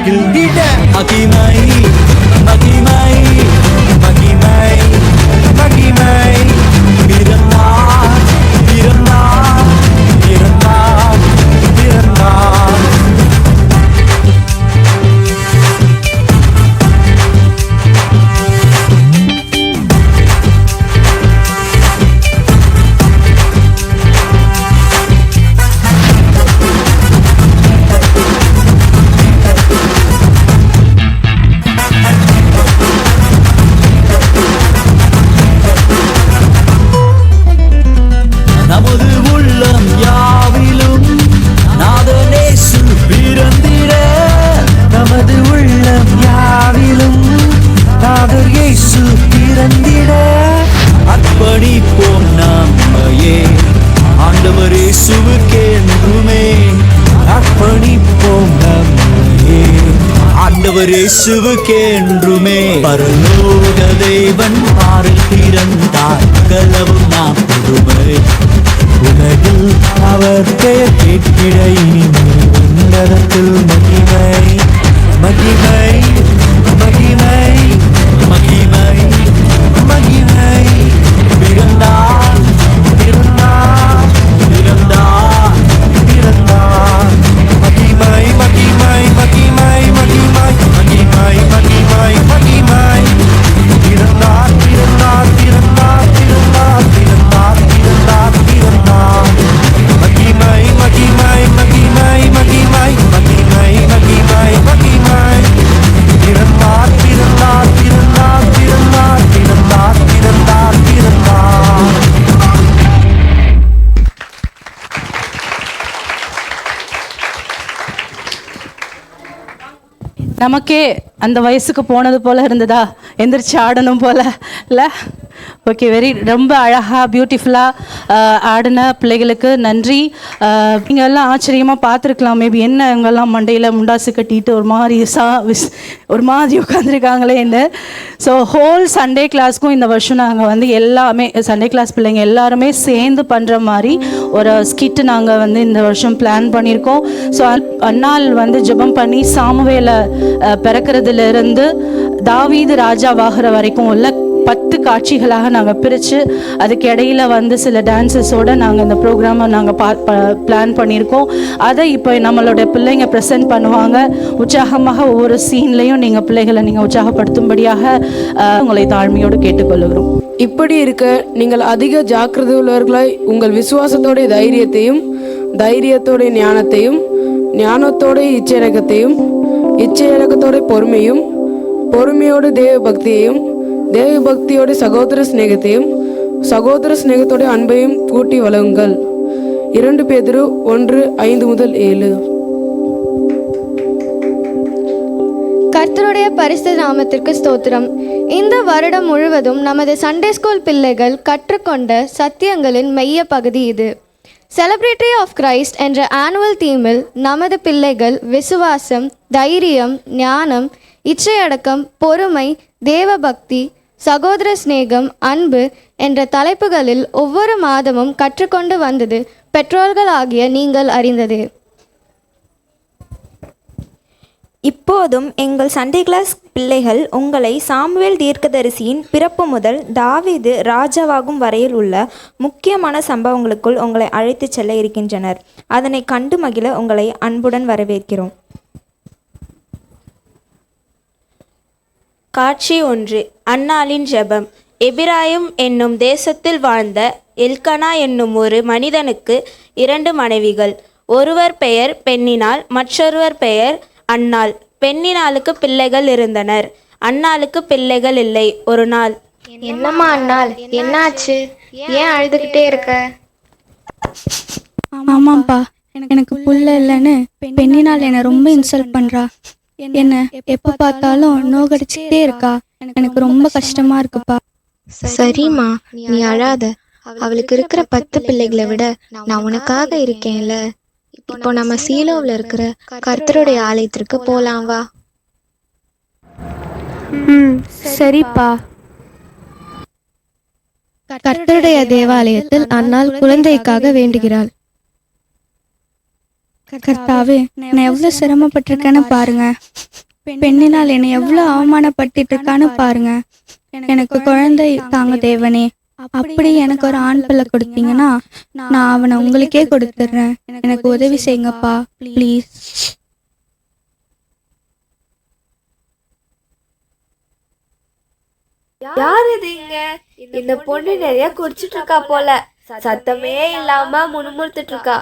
மகிழ்ந்திட மகிமை மகிமை மகிமை மகிமை பிறந்தார் பிறந்தார் பிறந்தார் பிறந்தார். நமது உள்ளம் யாவிலும் நாதனேசு பிறந்திட, நமது உள்ளம் யாவிலும் நாதர் இயேசு பிறந்திட, அர்ப்பணிப்போம் நம்மையே ஆண்டவர் இயேசுவுக்கென்றுமே, அர்ப்பணிப்போம் நம்மையே ஆண்டவர் இயேசுவுக்கென்றுமே. பரலோக தேவன் பாரில் பிறந்தார், கலவும் நாம் புதுமை உலகில் அவர் பெயர் கேட்கிட இனிமேல் உன்னதத்தில் மகிமை மகிமை மகிமை மகிமை மகிமை. பிறந்தார் பிறந்தார் பிறந்தார் பிறந்தார். மகிமை மகிமை மகிமை மகிமை மகிமை மகிமை மகிமை. பிறந்தார் பிறந்தார் பிறந்தார் பிறந்தார் பிறந்தார் பிறந்தார் பிறந்தார். மகிமை மகிமை மகிமை மகிமை மகிமை மகிமை மகிமை. பிறந்தார் பிறந்தார் பிறந்தார் பிறந்தார் பிறந்தார் பிறந்தார் பிறந்தார். நமக்கே அந்த வயசுக்கு போனது போல் இருந்ததா, எந்திரிச்சு ஆடணும் போல் இல்லை? ஓகே, ரொம்ப அழகாக பியூட்டிஃபுல்லாக ஆடின பிள்ளைகளுக்கு நன்றி. நீங்கள் எல்லாம் ஆச்சரியமாக பார்த்துருக்கலாம், மேபி என்ன இவங்கெல்லாம் மண்டையில் முண்டாசு கட்டிட்டு ஒரு மாதிரி உட்காந்துருக்காங்களேன்னு. ஸோ ஹோல் சண்டே கிளாஸ்க்கும் இந்த வருஷம் நாங்கள் எல்லாமே சண்டே கிளாஸ் பிள்ளைங்க எல்லாருமே சேர்ந்து பண்ணுற மாதிரி ஒரு ஸ்கிட்டு நாங்கள் இந்த வருஷம் பிளான் பண்ணியிருக்கோம். ஸோ அந்நாள் ஜெபம் பண்ணி சாமுவேலை பிறக்கிறதுலேருந்து தாவீது ராஜாவாகிற வரைக்கும் உள்ள 10 காட்சிகளாக நாங்கள் பிரித்து அதுக்கு இடையில சில டான்ஸஸோடு நாங்கள் இந்த ப்ரோக்ராமை நாங்கள் பிளான் பண்ணியிருக்கோம். அதை இப்போ நம்மளோட பிள்ளைங்க ப்ரெசென்ட் பண்ணுவாங்க. உற்சாகமாக ஒவ்வொரு சீன்லையும் நீங்கள் பிள்ளைகளை நீங்கள் உற்சாகப்படுத்தும்படியாக உங்களை தாழ்மையோடு கேட்டுக்கொள்கிறோம். இப்படி இருக்க நீங்கள் அதிக ஜாக்கிரதை உள்ளவர்களாய் உங்கள் விசுவாசத்தோடைய தைரியத்தையும், தைரியத்தோடைய ஞானத்தையும், ஞானத்தோடைய இச்சையடக்கத்தையும், இச்சையடக்கத்தோடைய பொறுமையும், பொறுமையோடு தேவ பக்தியையும், தேவ பக்தியோட சகோதர சிநேகத்தையும், சகோதர சிநேகத்தோட அன்பையும் கூட்டி வழங்குங்கள். 2 பேதுரு 1:5-7. கர்த்தருடைய பரிசுத்த நாமத்திற்கு ஸ்தோத்திரம். இந்த வருடம் முழுவதும் நமது சண்டே ஸ்கூல் பிள்ளைகள் கற்றுக்கொண்ட சத்தியங்களின் மைய பகுதி இது. செலிப்ரேட்டரி ஆஃப் கிரைஸ்ட் என்ற ஆனுவல் தீமில் நமது பிள்ளைகள் விசுவாசம், தைரியம், ஞானம், இச்சையடக்கம், பொறுமை, தேவபக்தி, சகோதர சிநேகம், அன்பு என்ற தலைப்புகளில் ஒவ்வொரு மாதமும் கற்றுக்கொண்டு வந்தது பெற்றோர்கள் ஆகிய நீங்கள் அறிந்ததே. இப்போதும் எங்கள் சண்டே கிளாஸ் பிள்ளைகள் உங்களை சாமுவேல் தீர்க்கதரிசியின் பிறப்பு முதல் தாவீது ராஜாவாகும் வரையில் உள்ள முக்கியமான சம்பவங்களுக்குள் உங்களை அழைத்து செல்ல இருக்கின்றனர். அதனை கண்டு மகிழ உங்களை அன்புடன் வரவேற்கிறோம். காட்சி 1. அன்னாளின் ஜெபம். எபிராயிம் என்னும் தேசத்தில் வாழ்ந்த எல்கனா என்னும் ஒரு மனிதனுக்கு 2 மனைவிகள். ஒருவர் பெயர் பெண்ணினாள், மற்றொருவர் பெயர் அன்னாள். பெண்ணினாளுக்கு பிள்ளைகள் இருந்தனர், அன்னாளுக்கு பிள்ளைகள் இல்லை. ஒரு நாள், என்னம்மா அன்னாள், என்னாச்சு? ஏன் அழுதுகிட்டே இருக்க? ஆமாப்பா, எனக்கு புள்ள இல்லைன்னு பெண்ணினால் என்னை ரொம்ப இன்சல்ட் பண்றா. என்ன எப்ப பார்த்தாலும் நோகடிச்சுட்டே இருக்கா. எனக்கு ரொம்ப கஷ்டமா இருக்குப்பா. சரிம்மா, நீ அழாத. அவளுக்கு இருக்கிற 10 பிள்ளைகளை விட நான் உனக்காக இருக்கேன்ல. இப்போ நம்ம சீலோவில் இருக்கிற கர்த்தருடைய ஆலயத்திற்கு போலாம், வா. சரிப்பா. கர்த்தருடைய தேவாலயத்தில் அன்னாள் குழந்தைக்காக வேண்டுகிறாள். கர்த்தாவே நான் எவ்வளோ சிரமப்பட்டிருக்கேன்னு பாருங்க. பெண்ணினால் என்னை எவ்வளோ அவமானப்பட்டுட்டு இருக்கான்னு பாருங்க. எனக்கு குழந்தை தாங்க தேவனே. அப்படி எனக்கு ஒரு ஆண் பிள்ளை கொடுத்தீங்கன்னா நான் அவனை உங்களுக்கே கொடுத்துட்றேன். எனக்கு உதவி செய்யுங்கப்பா ப்ளீஸ். யார் இது இங்க? இந்த பொண்ணு நிறைய குடிச்சிட்டு இருக்கா போல. சத்தமே இல்லாம முணுமுணுத்துட்டு இருக்கா.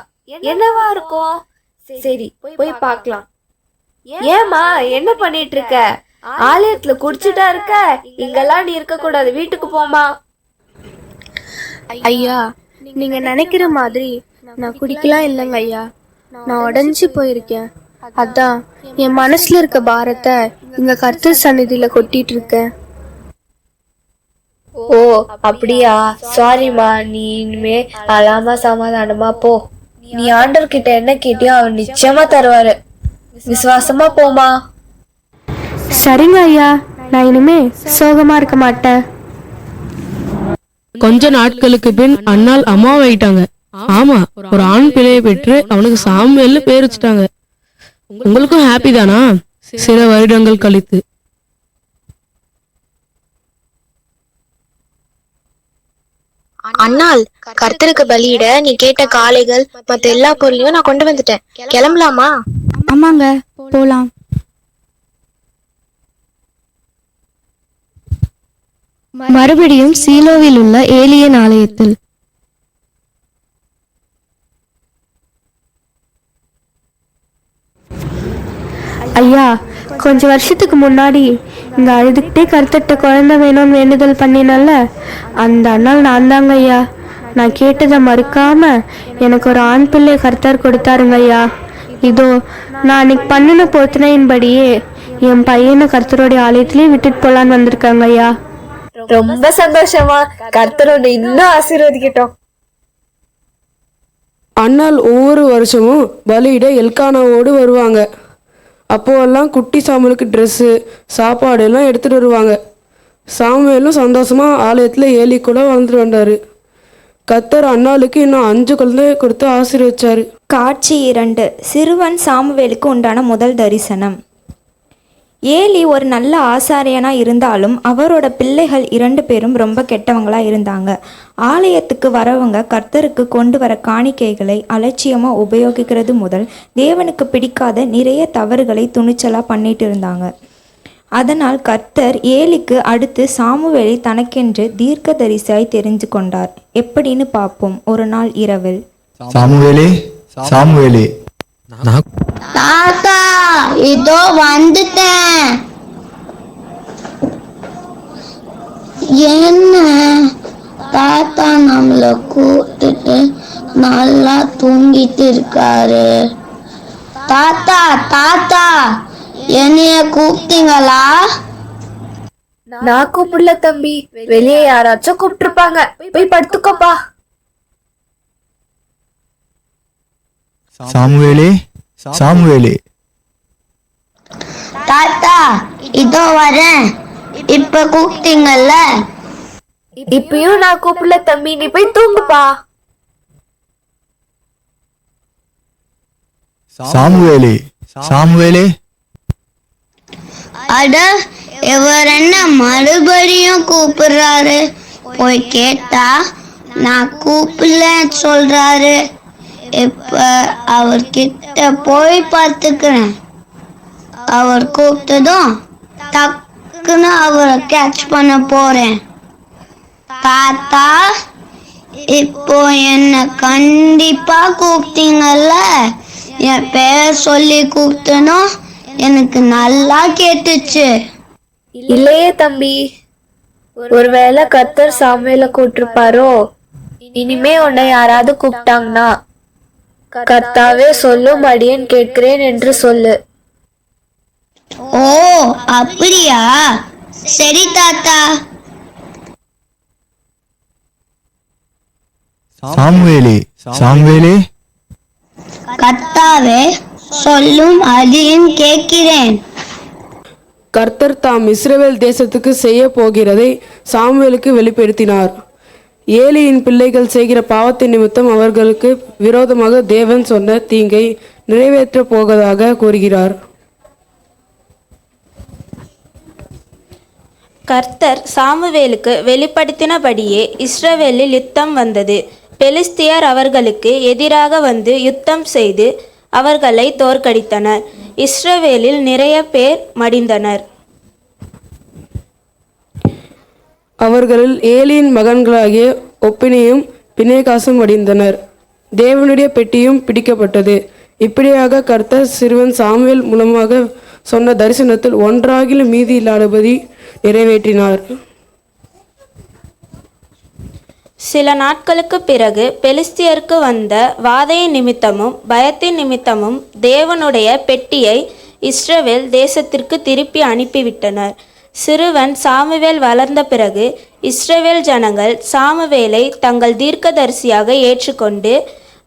என்னவா இருக்கும்? சரி போய் பார்க்கலாம். ஏமா என்ன பண்ணிட்டு இருக்க? ஆலயத்துல குடிச்சிட்டா இருக்க? இங்கெல்லாம் நீ இருக்க கூடாது, வீட்டுக்கு போமா. ஐயா, நீங்க நினைக்கிற மாதிரி நான் குடிக்கலாம் இல்லைங்க ஐயா. நான் உடஞ்சி போயிருக்கேன். அதான் என் மனசுல இருக்க பாரத்தை இங்க கர்த்தர் சந்நிதியில கொட்டிட்டு இருக்கேன். ஓ அப்படியா? சாரிம்மா. நீ இனிமே அழாம சமாதானமா போ. நீ ஆண்டவர்கிட்ட என்ன கேட்டியோ அவர் நிச்சயமா தருவாரு. விசுவாசமா போமா. சரிங்க ஐயா, நான் இனிமே சோகமா இருக்க மாட்டேன். கொஞ்ச நாட்களுக்கு பின் அண்ணாள் அம்மாவாயிட்டாங்க. ஆமா, ஒரு ஆண் பிள்ளையை பெற்று அவனுக்கு சாமுவேல்னு பேர் வச்சுட்டாங்க. உங்களுக்கும் ஹாப்பி தானா? சில வருடங்கள் கழித்து. அண்ணால், கர்த்தருக்கு பலியிட நீ கேட்ட காளைகள் மத்த எல்லா பொருளையும் நான் கொண்டு வந்துட்டேன். கிளம்பலாமா? ஆமாங்க, போலாம். மறுபடியும் சீலோவில் உள்ள ஏலியன் ஆலயத்தில். ஐயா, கொஞ்ச வருஷத்துக்கு முன்னாடி இங்க அழுதுகிட்டே கருத்தட்ட குழந்தை வேணும்னு வேண்டுதல் பண்ணினல்ல, அந்த அண்ணால் நான் தாங்க ஐயா. நான் கேட்டதை மறுக்காம எனக்கு ஒரு ஆண் பிள்ளை கர்த்தர் கொடுத்தாருங்க ஐயா. இதோ நான் அன்னைக்கு பண்ணின பொருத்தனையின்படியே என் பையனை கர்த்தருடைய ஆலயத்திலேயே விட்டுட்டு போலான்னு வந்திருக்காங்க ஐயா. ரொம்ப சந்தோஷமா. கர்த்தரோட இன்னும் ஆசீர்வதிக்கட்டும். அண்ணால் ஒவ்வொரு வருஷமும் பலியிட எல்கானாவோடு வருவாங்க. அப்போவெல்லாம் குட்டி சாமுவேலுக்கு ட்ரெஸ்ஸு சாப்பாடு எல்லாம் எடுத்துகிட்டு வருவாங்க. சாமுவேலும் சந்தோஷமாக ஆலயத்தில் ஏலி கூட வாழ்ந்துட்டு வந்தார். கர்த்தர் அண்ணாளுக்கு இன்னும் 5 குழந்தைய கொடுத்து ஆசீர்வதிச்சாரு. காட்சி 2. சிறுவன் சாமுவேலுக்கு உண்டான முதல் தரிசனம். ஏலி ஒரு நல்ல ஆசாரியனா இருந்தாலும் அவரோட பிள்ளைகள் 2 பேரும் ரொம்ப கெட்டவங்களா இருந்தாங்க. ஆலயத்துக்கு வரவங்க கர்த்தருக்கு கொண்டு வர காணிக்கைகளை அலட்சியமா உபயோகிக்கிறது முதல் தேவனுக்கு பிடிக்காத நிறைய தவறுகளை துணிச்சலா பண்ணிட்டு இருந்தாங்க. அதனால் கர்த்தர் ஏலிக்கு அடுத்து சாமுவேலை தனக்கென்று தீர்க்கதரிசியாய் தெரிஞ்சு கொண்டார். எப்படின்னு பார்ப்போம். ஒரு நாள் இரவில், சாமுவேலே, சாமுவேலே, தாத்தா இதோ வந்துட்டேன். என்ன தாத்தா நம்மள கூப்பிட்டுட்டு நல்லா தூங்கிட்டு இருக்காரு. தாத்தா தாத்தா என்னைய கூப்பிட்டீங்களா? நான் கூப்பிடல தம்பி, வெளியே யாராச்சும் கூப்பிட்டுருப்பாங்க. போய் படுத்துக்கோப்பா. சாமுவேலே, சாமுவேலே, தாத்தா இதோ வரேன். இப்ப கூப்பிட்டீங்கல்ல? இப்பயும் நான் கூப்பிடல தம்பி, நீ போய் தூங்குப்பா. சாமுவேலே, சாமுவேலே, அட இவர் என்ன மறுபடியும் கூப்பிடுறாரு? போய் கேட்டா நான் கூப்பிடலன்னு சொல்றாரு. இப்ப அவர்கிட்ட போய் பார்த்துக்கிறேன். அவர் கூப்பிட்டதும் டக்குன்னு அவரை கேட்ச் பண்ண போறேன். தாத்தா இப்போ என்ன கண்டிப்பா கூப்பிட்டீங்கல்ல? என் பேர் சொல்லி கூப்பிட்டனும் எனக்கு நல்லா கேட்டுச்சு. இல்லையே தம்பி, ஒருவேளை கர்த்தர் சாமுவேல கூப்பிட்டிருப்பாரோ. இனிமே உன்னை யாராவது கூப்பிட்டாங்கன்னா கர்த்தாவே சொல்லும் அடியேன் கேட்கிறேன் என்று சொல்லு. ஓ அப்படியா? சரி தாத்தா. சாமுவேலே, சாமுவேலே, கர்த்தாவே சொல்லும் அடியேன் கேட்கிறேன். கர்த்தர் தாம் இஸ்ரவேல் தேசத்துக்கு செய்ய போகிறதை சாமுவேலுக்கு வெளிப்படுத்தினார். ஏலியின் பிள்ளைகள் செய்கிற பாவத்தின் நிமித்தம் அவர்களுக்கு விரோதமாக தேவன் சொன்ன தீங்கை நிறைவேற்றப் போவதாக கூறுகிறார். கர்த்தர் சாமுவேலுக்கு வெளிப்படுத்தினபடியே இஸ்ரவேலில் யுத்தம் வந்தது. பெலிஸ்தியர் அவர்களுக்கு எதிராக வந்து யுத்தம் செய்து அவர்களை தோற்கடித்தனர். இஸ்ரவேலில் நிறைய பேர் மடிந்தனர். அவர்களில் ஏலியின் மகன்களாகிய ஒப்பினியும் பினேகாசும் மடிந்தனர். தேவனுடைய பெட்டியும் பிடிக்கப்பட்டது. இப்படியாக கர்த்தர் சிறுவன் சாமுவேல் மூலமாக சொன்ன தரிசனத்தில் ஒன்றாகிலும் மீதி இல்லாதபடி நிறைவேற்றினார். சில நாட்களுக்கு பிறகு பெலிஸ்தியருக்கு வந்த வாதை நிமித்தமும் பயத்தின் நிமித்தமும் தேவனுடைய பெட்டியை இஸ்ரவேல் தேசத்திற்கு திருப்பி அனுப்பிவிட்டனர். சிறுவன் சாமுவேல் வளர்ந்த பிறகு இஸ்ரவேல் ஜனங்கள் சாமுவேலை தங்கள் தீர்க்கதரிசியாக ஏற்றுக்கொண்டு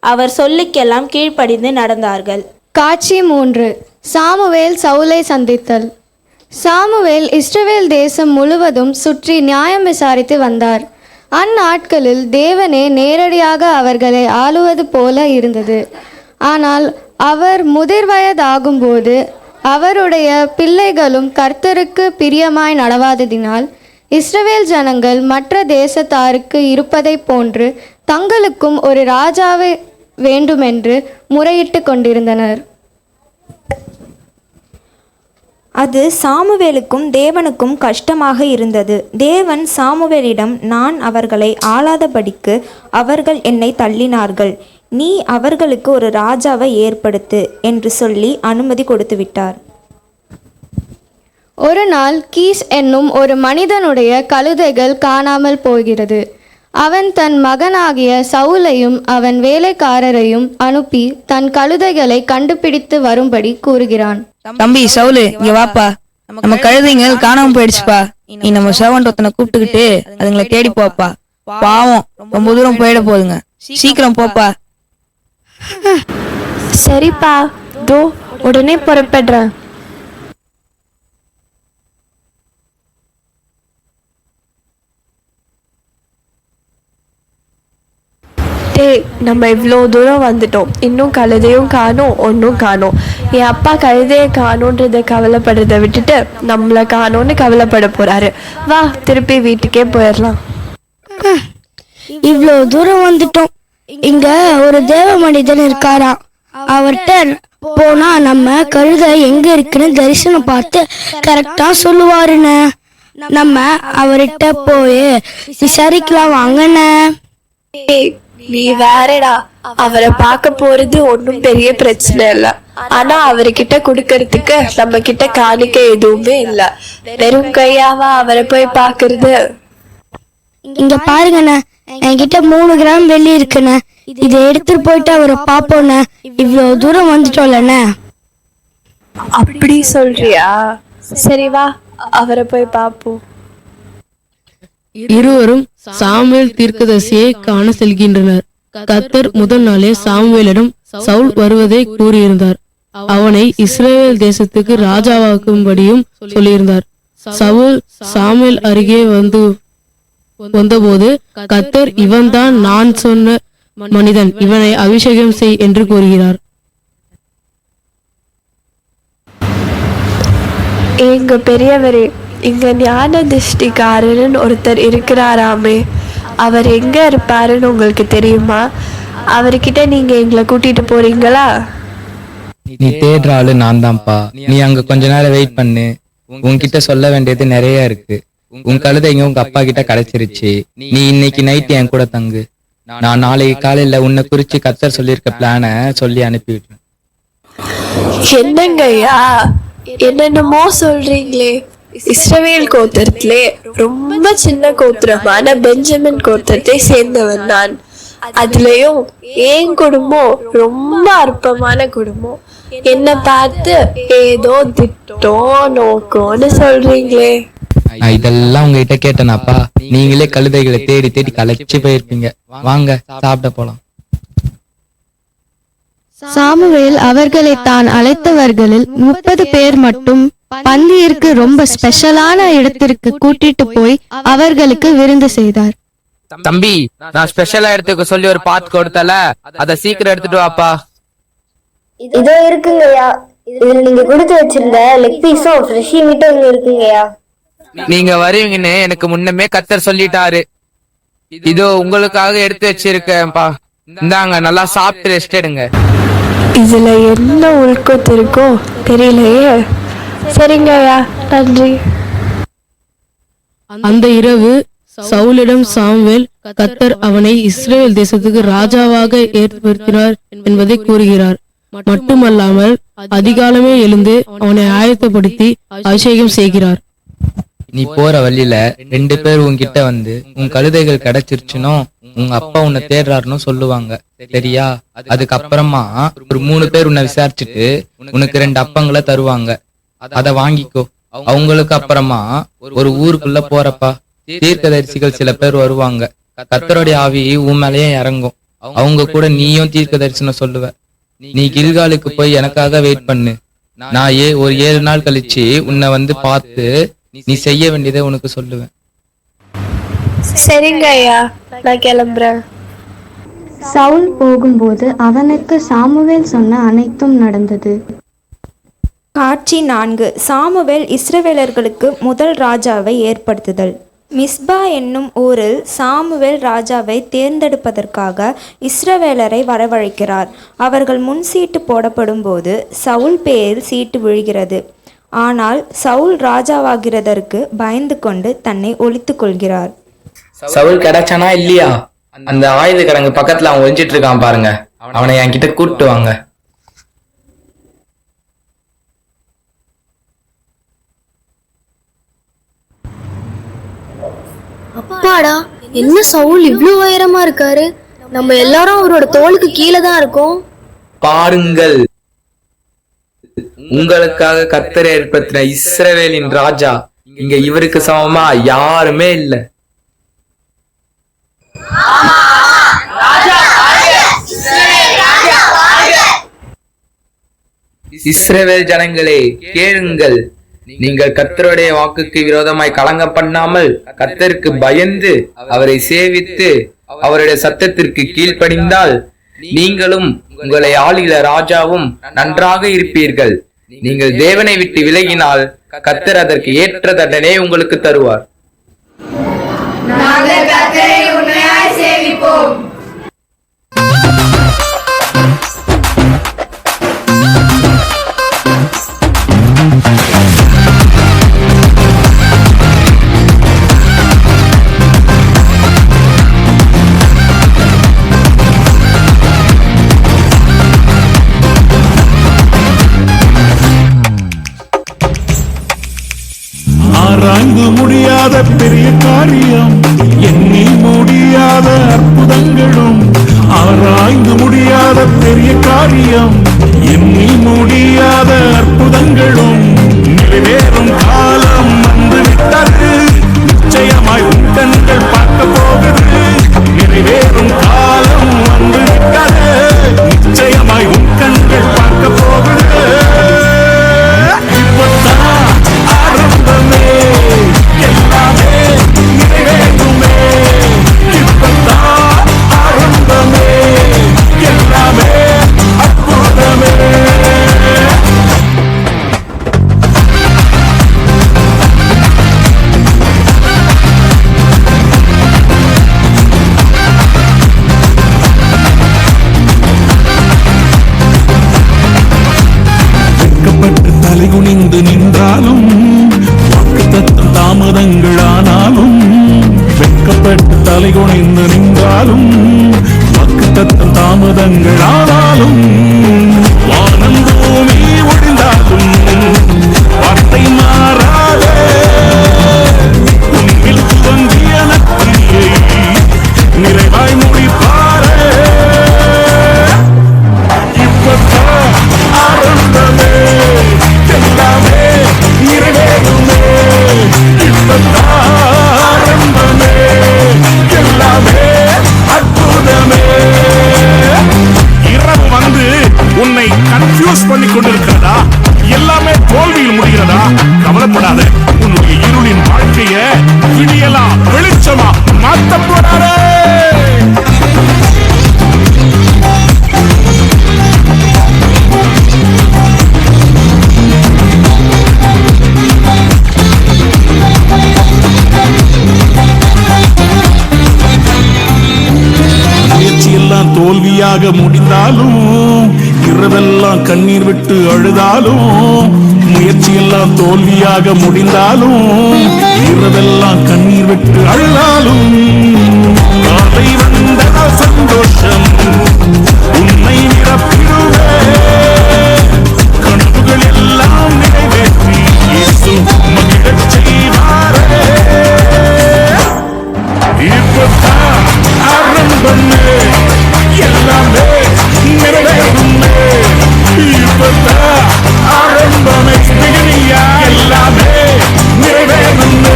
அவர் சொல்லுக்கெல்லாம் கீழ்ப்படிந்து நடந்தார்கள். காட்சி 3. சாமுவேல் சவுலை சந்தித்தல். சாமுவேல் இஸ்ரவேல் தேசம் முழுவதும் சுற்றி நியாயம் விசாரித்து வந்தார். அந்நாட்களில் தேவனே நேரடியாக அவர்களை ஆளுவது போல இருந்தது. ஆனால் அவர் முதிர் வயதாகும்போது அவருடைய பிள்ளைகளும் கர்த்தருக்கு பிரியமாய் நடவாததினால் இஸ்ரவேல் ஜனங்கள் மற்ற தேசத்தாருக்கு இருப்பதைப் போன்று தங்களுக்கும் ஒரு ராஜாவை வேண்டுமென்று முறையிட்டு கொண்டிருந்தனர். அது சாமுவேலுக்கும் தேவனுக்கும் கஷ்டமாக இருந்தது. தேவன் சாமுவேலிடம், நான் அவர்களை ஆளாதபடிக்கு அவர்கள் என்னை தள்ளினார்கள், நீ அவர்களுக்கு ஒரு ராஜாவை ஏற்படுத்து என்று சொல்லி அனுமதி கொடுத்து விட்டார். ஒரு நாள் கீஸ் என்னும் ஒரு மனிதனுடைய கழுதைகள் காணாமல் போகிறது. அவன் தன் மகனாகிய சவுலையும் அவன் வேலைக்காரரையும் அனுப்பி தன் கழுதைகளை கண்டுபிடித்து வரும்படி கூறுகிறான். தம்பி சவுலு, இங்க வாப்பா, நம்ம கழுதைங்கள் காணாம போயிடுச்சுப்பா. நீ நம்ம சர்வன்ட் ஒருத்தனை கூப்பிட்டுக்கிட்டு அதுங்களை தேடி போப்பா. பாவம் ரொம்ப தூரம் போயிட போகுதுங்க, சீக்கிரம் போப்பா. சரிப்பா, தோ உடனே புறப்படுறேன். நம்ம இவ்வளோ தூரம் வந்துட்டோம், இன்னும் கழுதையும் காணோம், ஒன்றும் காணோம். என் அப்பா கழுதையை காணோன்றதை கவலைப்படுறதை விட்டுட்டு நம்மளை காணோன்னு கவலைப்பட போறாரு. வா, திருப்பி வீட்டுக்கே போயிடலாம். இவ்வளோ தூரம் வந்துட்டோம், இங்க ஒரு தேவ மனிதன் இருக்காராம். அவர்கிட்ட போனா நம்ம கழுதை எங்க இருக்குன்னு தரிசனம் பார்த்து கரெக்டா சொல்லுவாருண்ணே. நம்ம அவர்கிட்ட போய் விசாரிக்கலாம் வாங்கண்ணே. நீ வேறடா, அவரை பார்க்க போறது ஒன்றும் பெரிய பிரச்சனை இல்லை. ஆனா அவர்கிட்ட கொடுக்கறதுக்கு நம்ம கிட்ட காணிக்க எதுவுமே இல்லை. வெறும் கையாவா அவரை போய் பாக்குறது? இங்க பாருங்கண்ணே, என்கிட்ட 3 கிராம் வெள்ளி இருக்குண்ணே. இதை எடுத்துட்டு போயிட்டு அவரை பாப்போண்ணே. இவ்வளவு தூரம் வந்துட்டோம்லண்ணே. அப்படி சொல்றியா? சரி வா, அவரை போய் பாப்போம். இருவரும் சாமுவேல் தீர்க்கதரிசியை காண செல்கின்றனர். கர்த்தர் முதல் நாளே சாமுவேலிடம் சவுல் வருவதை கூறியிருந்தார். அவனை இஸ்ரவேல் தேசத்துக்கு ராஜாவாக்கும்படியும் சொல்லியிருந்தார். சவுல் சாமுவேல் அருகே வந்தபோது கர்த்தர், இவன்தான் நான் சொன்ன மனிதன், இவனை அபிஷேகம் செய் என்று கூறுகிறார். எங்க பெரியவரே, இங்க ஞான திருஷ்டிக்காரன் ஒருத்தர் இருக்கிறாராமே, அவர் எங்க இருப்பாருன்னு உங்களுக்கு தெரியுமா? அவர்கிட்ட நீங்க எங்களை கூட்டிட்டு போறீங்களா? நீ தேடுற ஆளு நான் தான்ப்பா. நீ அங்க கொஞ்ச நேரம் வெயிட் பண்ணு, உன்கிட்ட சொல்ல வேண்டியது நிறைய இருக்கு. உன் கழுதைங்க உங்க அப்பா கிட்ட கிடைச்சிருச்சு. நீ இன்னைக்கு நைட் என் கூட தங்கு. நான் நாளைக்கு காலையில உன்னை குறிச்சு கர்த்தர் சொல்லியிருக்க பிளான சொல்லி அனுப்பிவிட்டேன். என்னங்கய்யா, என்னென்னமோ சொல்றீங்களே. இஸ்ரவேல் கோத்திரத்திலே ரொம்ப சின்ன கோத்திரமான பெஞ்சமின் கோத்திரத்தை சேர்ந்தவன் நான். அதுலயும் என் குடும்பம் ரொம்ப அற்பமான குடும்பம். என்ன பார்த்து ஏதோ திட்டம் நோக்கம்னு சொல்றீங்களே. இதெல்லாம் உங்ககிட்ட கேட்டேனாப்பா. நீங்களே கழுதைகளை தேடி தேடி கலைச்சு போயிருப்பீங்க. வாங்க சாப்பிட போலாம். சாமுவேல் அவர்களை தான் அழைத்தவர்களில் 30 பேர் மட்டும் பந்தியிற்கு ரொம்ப ஸ்பெஷலான இடத்திற்கு கூட்டிட்டு போய் அவர்களுக்கு விருந்து செய்தார். தம்பி, நான் ஸ்பெஷலா இடத்துக்கு சொல்லி ஒரு பாத் கொடுத்தல, அத சீக்கிரம் எடுத்துட்டு வாப்பா. இதோ இருக்குங்கய்யா. இதுல நீங்க கொடுத்து வச்சிருந்த லெக் பீஸும் ஃப்ரெஷ் மீட்டும் இங்க இருக்குங்கய்யா. நீங்க வருவீங்கன்னு எனக்கு முன்னமே கர்த்தர் சொல்லிட்டாரு. இதோ உங்களுக்காக எடுத்து வச்சிருக்கேன்ப்பா. இந்தாங்க, நல்லா சாப்பிட்டு ரெஸ்ட் எடுங்க. இதுல என்ன உள்கொத்து இருக்கோ தெரியலையே. சரிங்க ஐயா, நன்றி. அந்த இரவு சவுலிடம் சாமுவேல் கர்த்தர் அவனை இஸ்ரேல் தேசத்துக்கு ராஜாவாக ஏற்படுத்தினார் என்பதை கூறுகிறார். மட்டுமல்லாமல் அதிகாலமே எழுந்து அவனை ஆயத்தப்படுத்தி அபிஷேகம் செய்கிறார். நீ போற வழியில 2 பேர் உன்கிட்ட வந்து உன் கழுதைகள் கிடைச்சிருச்சுனோ உங்க அப்பா உன்னை தேடுறாருன்னு சொல்லுவாங்க, சரியா? அதுக்கப்புறமா ஒரு 3 பேர் உன்னை விசாரிச்சுட்டு உனக்கு 2 அப்பங்களை தருவாங்க. அத வாங்கிக்கோ. அவங்களுக்கு அப்புறமா ஒரு ஊருக்குள்ள போறப்பா தீர்க்கதரிசிகள் சில பேர் வருவாங்க. கர்த்தருடைய ஆவி உன் மேலேயே இறங்கும். அவங்க கூட நீயும் தீர்க்க தரிசனம் சொல்லுவ. நீ கில்காலுக்கு போய் எனக்காக வெயிட் பண்ணு. நான் ஒரு 7 நாள் கழிச்சு உன்னை வந்து பார்த்து நீ செய்ய வேண்டியதை உனக்கு சொல்லுவேன். சரிங்க ஐயா, நான் கிளம்புறேன். சவுல் போகும்போது அவனுக்கு சாமுவேல் சொன்ன அனைத்தும் நடந்தது. காட்சி 4. சாமுவேல் இஸ்ரவேலர்களுக்கு முதல் ராஜாவை ஏற்படுத்துதல். மிஸ்பா என்னும் ஊரில் சாமுவேல் ராஜாவை தேர்ந்தெடுப்பதற்காக இஸ்ரவேலரை வரவழைக்கிறார். அவர்கள் முன் சீட்டு போடப்படும் போது சவுல் பேரில் சீட்டு விழுகிறது. ஆனால் சவுல் ராஜாவாகிறதற்கு பயந்து கொண்டு தன்னை ஒளித்துக் கொள்கிறார். சவுல் கிடைச்சானா இல்லையா? அந்த ஆயுத கிடங்கு பக்கத்துல அவன் ஒழிஞ்சிட்டு இருக்கான் பாருங்க. அவனை என்கிட்ட கூப்பிட்டு வாங்க. அப்பாடா, என்ன சவுல் இவ்வளவு உயரமா இருக்காரு? நம்ம எல்லாரும் அவரோட தோளுக்கு கீழே தான் இருக்கோம். பாருங்கள், உங்களுக்காக கர்த்தர் ஏற்படுத்தின இஸ்ரவேலின் ராஜா. இங்க இவருக்கு சமமா யாருமே இல்ல. இஸ்ரவேல் ஜனங்களே, கேளுங்கள். நீங்கள் கர்த்தருடைய வாக்குக்கு விரோதமாய் கலங்கம் பண்ணாமல் கர்த்தருக்கு பயந்து அவரை சேவித்து அவருடைய சத்தத்திற்கு கீழ்ப்படிந்தால் நீங்களும் உங்களை ஆளுகிற ராஜாவும் நன்றாக இருப்பீர்கள். நீங்கள் தேவனை விட்டு விலகினால் கர்த்தர் அதற்கு ஏற்ற தண்டனை உங்களுக்கு தருவார். ஆராய்ந்து முடியாத பெரிய காரியம், எண்ணி முடியாத அற்புதங்களும். ஆராய்ந்து முடியாத பெரிய காரியம், எண்ணி முடியாத அற்புதங்களும் நிறைவேறும் காலம் வந்து விட்டது. நிச்சயமாய் உன் கண்கள் பார்க்க போகுது. நிறைவேறும் காலம் வந்து விட்டது. நிச்சயமாய் உன் கண்கள் பார்க்க போகுது. ஆரம்பமே எல்லாமே நிறைவேறுமே. இப்பதான் ஆரம்பமே எல்லாமே அற்புதமே. வெட்கப்பட்டு தலைகுனிந்து நின்றாலும் வாக்குத்தத்தம் தாமதங்களானாலும், வெட்கப்பட்டு தலைகுனிந்து நின்றாலும் வாக்குத்தத்தம் தாமதங்களானாலும், வானம் பூமி ஒழிந்தாலும் வார்த்தை மாறாதே. உன்னில் துவங்கிய நற்கிரியை நிறைவாய் முடிப்பாரே. இப்பதான் ஆரம்பமே எல்லாமே நிறைவேறுமே. இப்பதான் ஆரம்பமே எல்லாமே அற்புதமே. இரவு தோல்வியாக முடிந்தாலும், இரவெல்லாம் கண்ணீர் விட்டு அழுதாலும், முயற்சியெல்லாம் தோல்வியாக முடிந்தாலும், இரவெல்லாம் கண்ணீர் விட்டு அழுதாலும், காலை வந்த சந்தோஷம் உன்னை நிரப்பிடுவே, கனவுகள் எல்லாம் நிறைவேற்றி இயேசு மகிழச் செய்வாரே. இப்பதான் ஆரம்பமே, எல்லாமே நிறைவேறுமே. இப்பதான் ஆரம்பமே, எல்லாமே நிறைவேறுமே.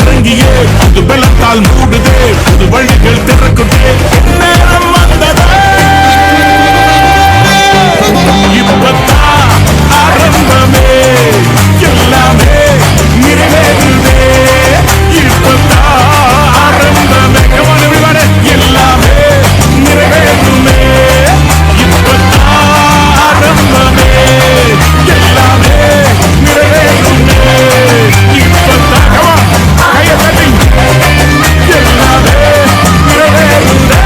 இறங்கியே புது பலத்தால் மூடுதே, புது வழிகள் திறக்குதே, நேரம் வந்ததே. இப்பதான் ஆரம்பமே, எல்லாமே நிறைவேறுதே. இப்பதான் ஆரம்பமே, எல்லாமே நிறைவேறுமே. இப்பதான் ஆரம்பமே, எல்லாமே நிறைவேறுமே. இப்பதான் எல்லாமே நிறைவேறுமே.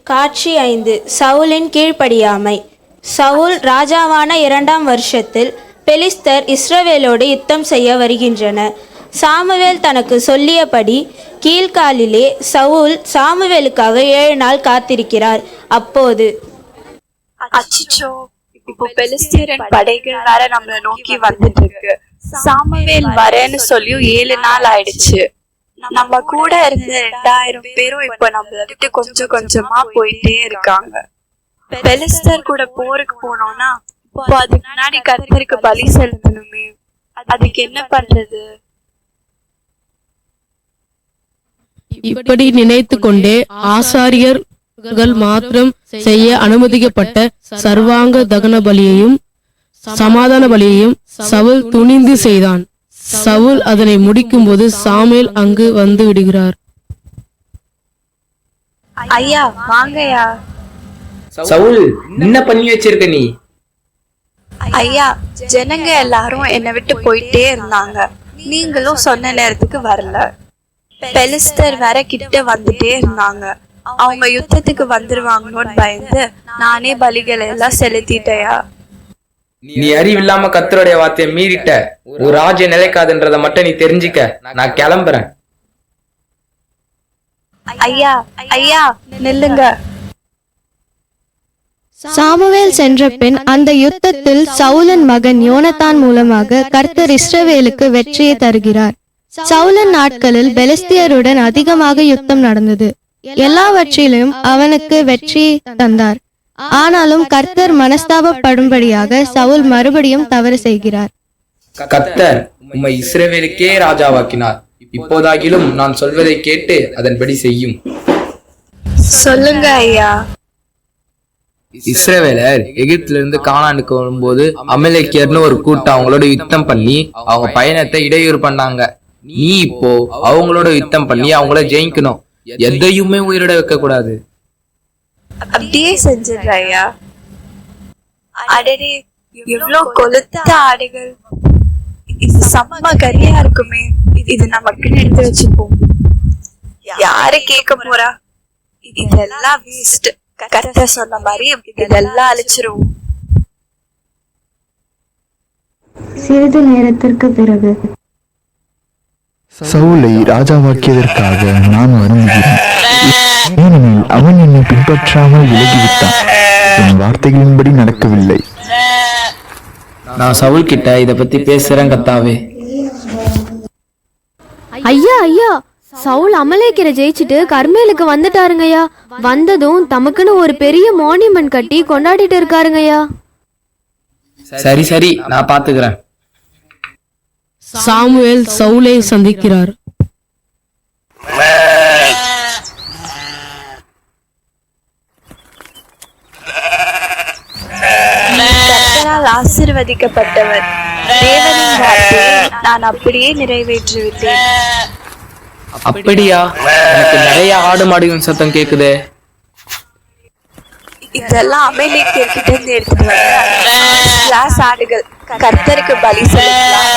காட்சி 5. சவுலின் கீழ்ப்படியாமை. சவுல் ராஜாவான 2ஆம் வருஷத்தில் பெலிஸ்தர் இஸ்ரவேலோடு யுத்தம் செய்ய வருகின்றனர். சாமுவேல் தனக்கு சொல்லியபடி கீழ்காலிலே சவுல் சாமுவேலுக்காக 7 நாள் காத்திருக்கிறார். அப்போது அச்சோ, இப்போ பெலிஸ்தீரின் படைகள் வேற நம்மளை நோக்கி வந்துட்டு இருக்கு. சாமுவேல் வரேன்னு சொல்லி 7 நாள் ஆயிடுச்சு. நம்ம கூட இருந்த 2000 பேரும் இப்ப நம்மள விட்டு கொஞ்சம் கொஞ்சமா போயிட்டே இருக்காங்க. பெலிஸ்தர் கூட போருக்கு போனோம்னா இப்போ அதுக்கு முன்னாடி கர்த்தருக்கு பலி செலுத்தணுமே, அதுக்கு என்ன பண்றது? இப்படி நினைத்து கொண்டே ஆசாரியர்கள் மாத்திரம் செய்ய அனுமதிக்கப்பட்ட சர்வாங்க தகன பலியையும் சமாதான பலியையும் சவுல் துணிந்து செய்தான். சவுல் அதனை முடிக்கும்போது சாமுவேல் அங்கு வந்து விடுகிறார். ஐயா வாங்கயா. சவுல், என்ன பண்ணி வச்சிருக்க நீ? ஐயா, ஜனங்க எல்லாரும் என்னை விட்டு போயிட்டே இருந்தாங்க. நீங்களும் சொன்ன நேரத்துக்கு வரல. பெலிஸ்தர் வேற கிட்ட வந்துட்டே இருந்தாங்க. அவங்க யுத்தத்துக்கு வந்துருவாங்களோன்னு பயந்து நானே பலிகளை எல்லாம் செலுத்திட்டேயா. நீ அறிவில்லாம கர்த்தருடைய வார்த்தையை மீறிட்ட. ஒரு ராஜ்யம் நிலைக்காதுன்றத மட்டும் நீ தெரிஞ்சுக்க. நான் கிளம்புறேன். ஐயா ஐயா நில்லுங்க. சாமுவேல் சென்ற பின் அந்த யுத்தத்தில் சவுலின் மகன் யோனத்தான் மூலமாக கர்த்தர் இஸ்ரவேலுக்கு வெற்றியை தருகிறார். சவுலின் நாட்களில் பெலிஸ்தியருடன் அதிகமாக யுத்தம் நடந்தது. எல்லாவற்றிலும் அவனுக்கு வெற்றி தந்தார். ஆனாலும் கர்த்தர் மனஸ்தாபப்படும்படியாக சவுல் மறுபடியும் தவறு செய்கிறார். கர்த்தர் உம்மை இஸ்ரவேலுக்கே ராஜாவாக்கினார். இப்போதாகிலும் நான் சொல்வதை கேட்டு அதன்படி செய்யும். சொல்லுங்க ஐயா. இஸ்ரவேலர் எகிப்திலிருந்து கானானுக்கு வரும்போது அமலேக்கியர்னு ஒரு கூட்டம் அவங்களோட யுத்தம் பண்ணி அவங்க பயணத்தை இடையூறு பண்ணாங்க. நீ இப்போ அவங்களோட யுத்தம் பண்ணி அவங்கள ஜெயிக்கணும். எதையுமே உயிரிட வைக்க கூடாது. அப்படியே செஞ்சிடுற ஐயா. அடடே, எவ்வளவு கொளுத்த ஆடுகள். இது செம்ம கரியா இருக்குமே. இது நமக்குன்னு எடுத்து வச்சுப்போம். யாரு கேட்க போறா? இதெல்லாம் வேஸ்ட். கர்த்தர் சொன்ன மாதிரி இதெல்லாம் அழிச்சிருவோம். சிறிது நேரத்திற்கு பிறகு சவுலை ராஜாவாக்கியதற்காக நான் வருந்துகிறேன். ஏனெனில் அவன் என்னை பின்பற்றாமல் விலகிவிட்டான். என் வார்த்தைகளின்படி நடக்கவில்லை. நான் சவுல் கிட்ட இத பத்தி பேசுறேன் கர்த்தாவே. ஐயா ஐயா, சவுல் அமலேக்கியரை ஜெயிச்சுட்டு கர்மேலுக்கு வந்துட்டாருங்கய்யா. வந்ததும் தமக்குன்னு ஒரு பெரிய மானுமெண்ட் கட்டி கொண்டாடிட்டு இருக்காருங்கய்யா. சரி சரி, நான் பாத்துக்கிறேன். சாமுவேல் சவுலை சந்திக்கிறார். கர்த்தரால் ஆசீர்வதிக்கப்பட்டவர். தேவனின் வார்த்தையை நான் அப்படியே நிறைவேற்றிவிட்டேன். அப்படியா? எனக்கு நிறைய ஆடு மாடுகளின் சத்தம் கேக்குதே. இதெல்லாம் அமலேக்கியர் கிட்ட இருந்து எடுத்துட்டு வந்த ஆடுகள். கர்த்தருக்கு பலி செலுத்தலாம்.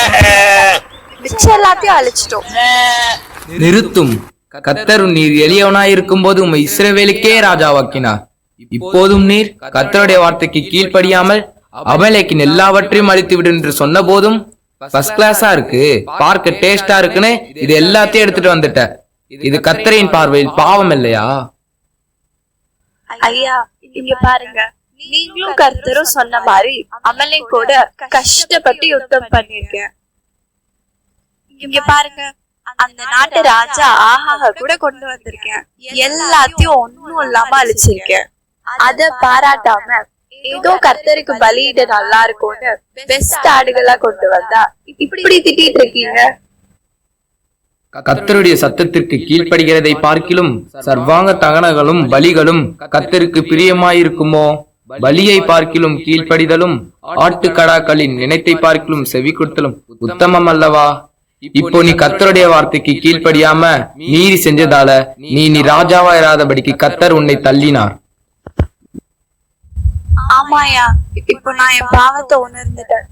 மிச்சம் எல்லாத்தையும் அழிச்சிட்டோம். நிறுத்தும். கர்த்தர் நீர் எளியவனாயிருக்கும் போது உம்மை இஸ்ரவேலுக்கே ராஜாவாக்கினார். இப்போதும் நீர் கர்த்தருடைய வார்த்தைக்கு கீழ்ப்படியாமல் அமலேக்கின் எல்லாவற்றையும் அழித்து விடு என்று சொன்ன போதும் ஃபர்ஸ்ட் கிளாஸா இருக்கு, பார்க்க டேஸ்டா இருக்குன்னு இது எல்லாத்தையும் எடுத்துட்டு வந்துட்ட. இது கர்த்தரின் பார்வையில் பாவம் இல்லையா? ஐயா இங்க பாருங்க, நீங்களும் கர்த்தரும் சொன்ன மாதிரி அமலை கூட கஷ்டப்பட்டு யுத்தம் பண்ணிருக்கேன். இங்க பாருங்க, அந்த நாட்டு ராஜா ஆஹாக கூட கொண்டு வந்திருக்கேன். எல்லாத்தையும் ஒன்னும் இல்லாம அழிச்சிருக்கேன். அத பாராட்டாம ஏதோ கர்த்தருக்கு பலியிட நல்லா இருக்கும்னு பெஸ்ட் ஆடுகளா கொண்டு வந்தா இப்படி திட்டிட்டு இருக்கீங்க. கர்த்தருடைய சத்தத்திற்கு கீழ்ப்படுகிறதை பார்க்கிலும் சர்வாங்க தகனங்களும் பலிகளும் கர்த்தருக்கு பிரியமாயிருக்குமோ? பலியை பார்க்கிலும் கீழ்ப்படிதலும் ஆட்டுக்கடாக்களின் நினைத்தை பார்க்கிலும் செவி கொடுத்தலும் உத்தமம் அல்லவா? இப்போ நீ கர்த்தருடைய வார்த்தைக்கு கீழ்ப்படியாம மீறி செஞ்சதால நீ ராஜாவா இராதபடிக்கு கர்த்தர் உன்னை தள்ளினார். ஆமாயா, இப்போ நான் என் பாவத்தை உணர்ந்துட்டேன்.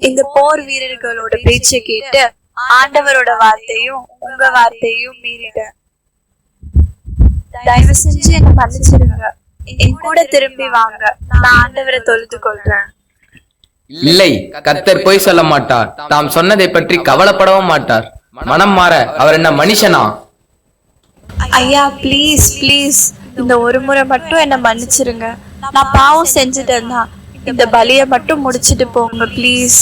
இந்த போர் வீரர்களோட பேச்சை கேட்டு ஆண்டவரோட வார்த்தையும் உங்க வார்த்தையும் மீறிட்டேன். தயவு செஞ்சு என்ன மன்னிச்சிருங்க. என் கூட திரும்பி வாங்க, நான் ஆண்டவரை தொழுது கொள்றேன். இல்லை, கர்த்தர் போய் சொல்ல மாட்டார். தாம் சொன்னதை பற்றி கவலைப்படவும் மாட்டார். மனம் மாற அவர் என்ன மனுஷனா? ஐயா ப்ளீஸ் ப்ளீஸ், இந்த ஒரு முறை மட்டும் என்ன மன்னிச்சிருங்க. நான் பாவம் செஞ்சுட்டேன்னா இந்த பலியை மட்டும் முடிச்சிட்டு போங்க ப்ளீஸ்.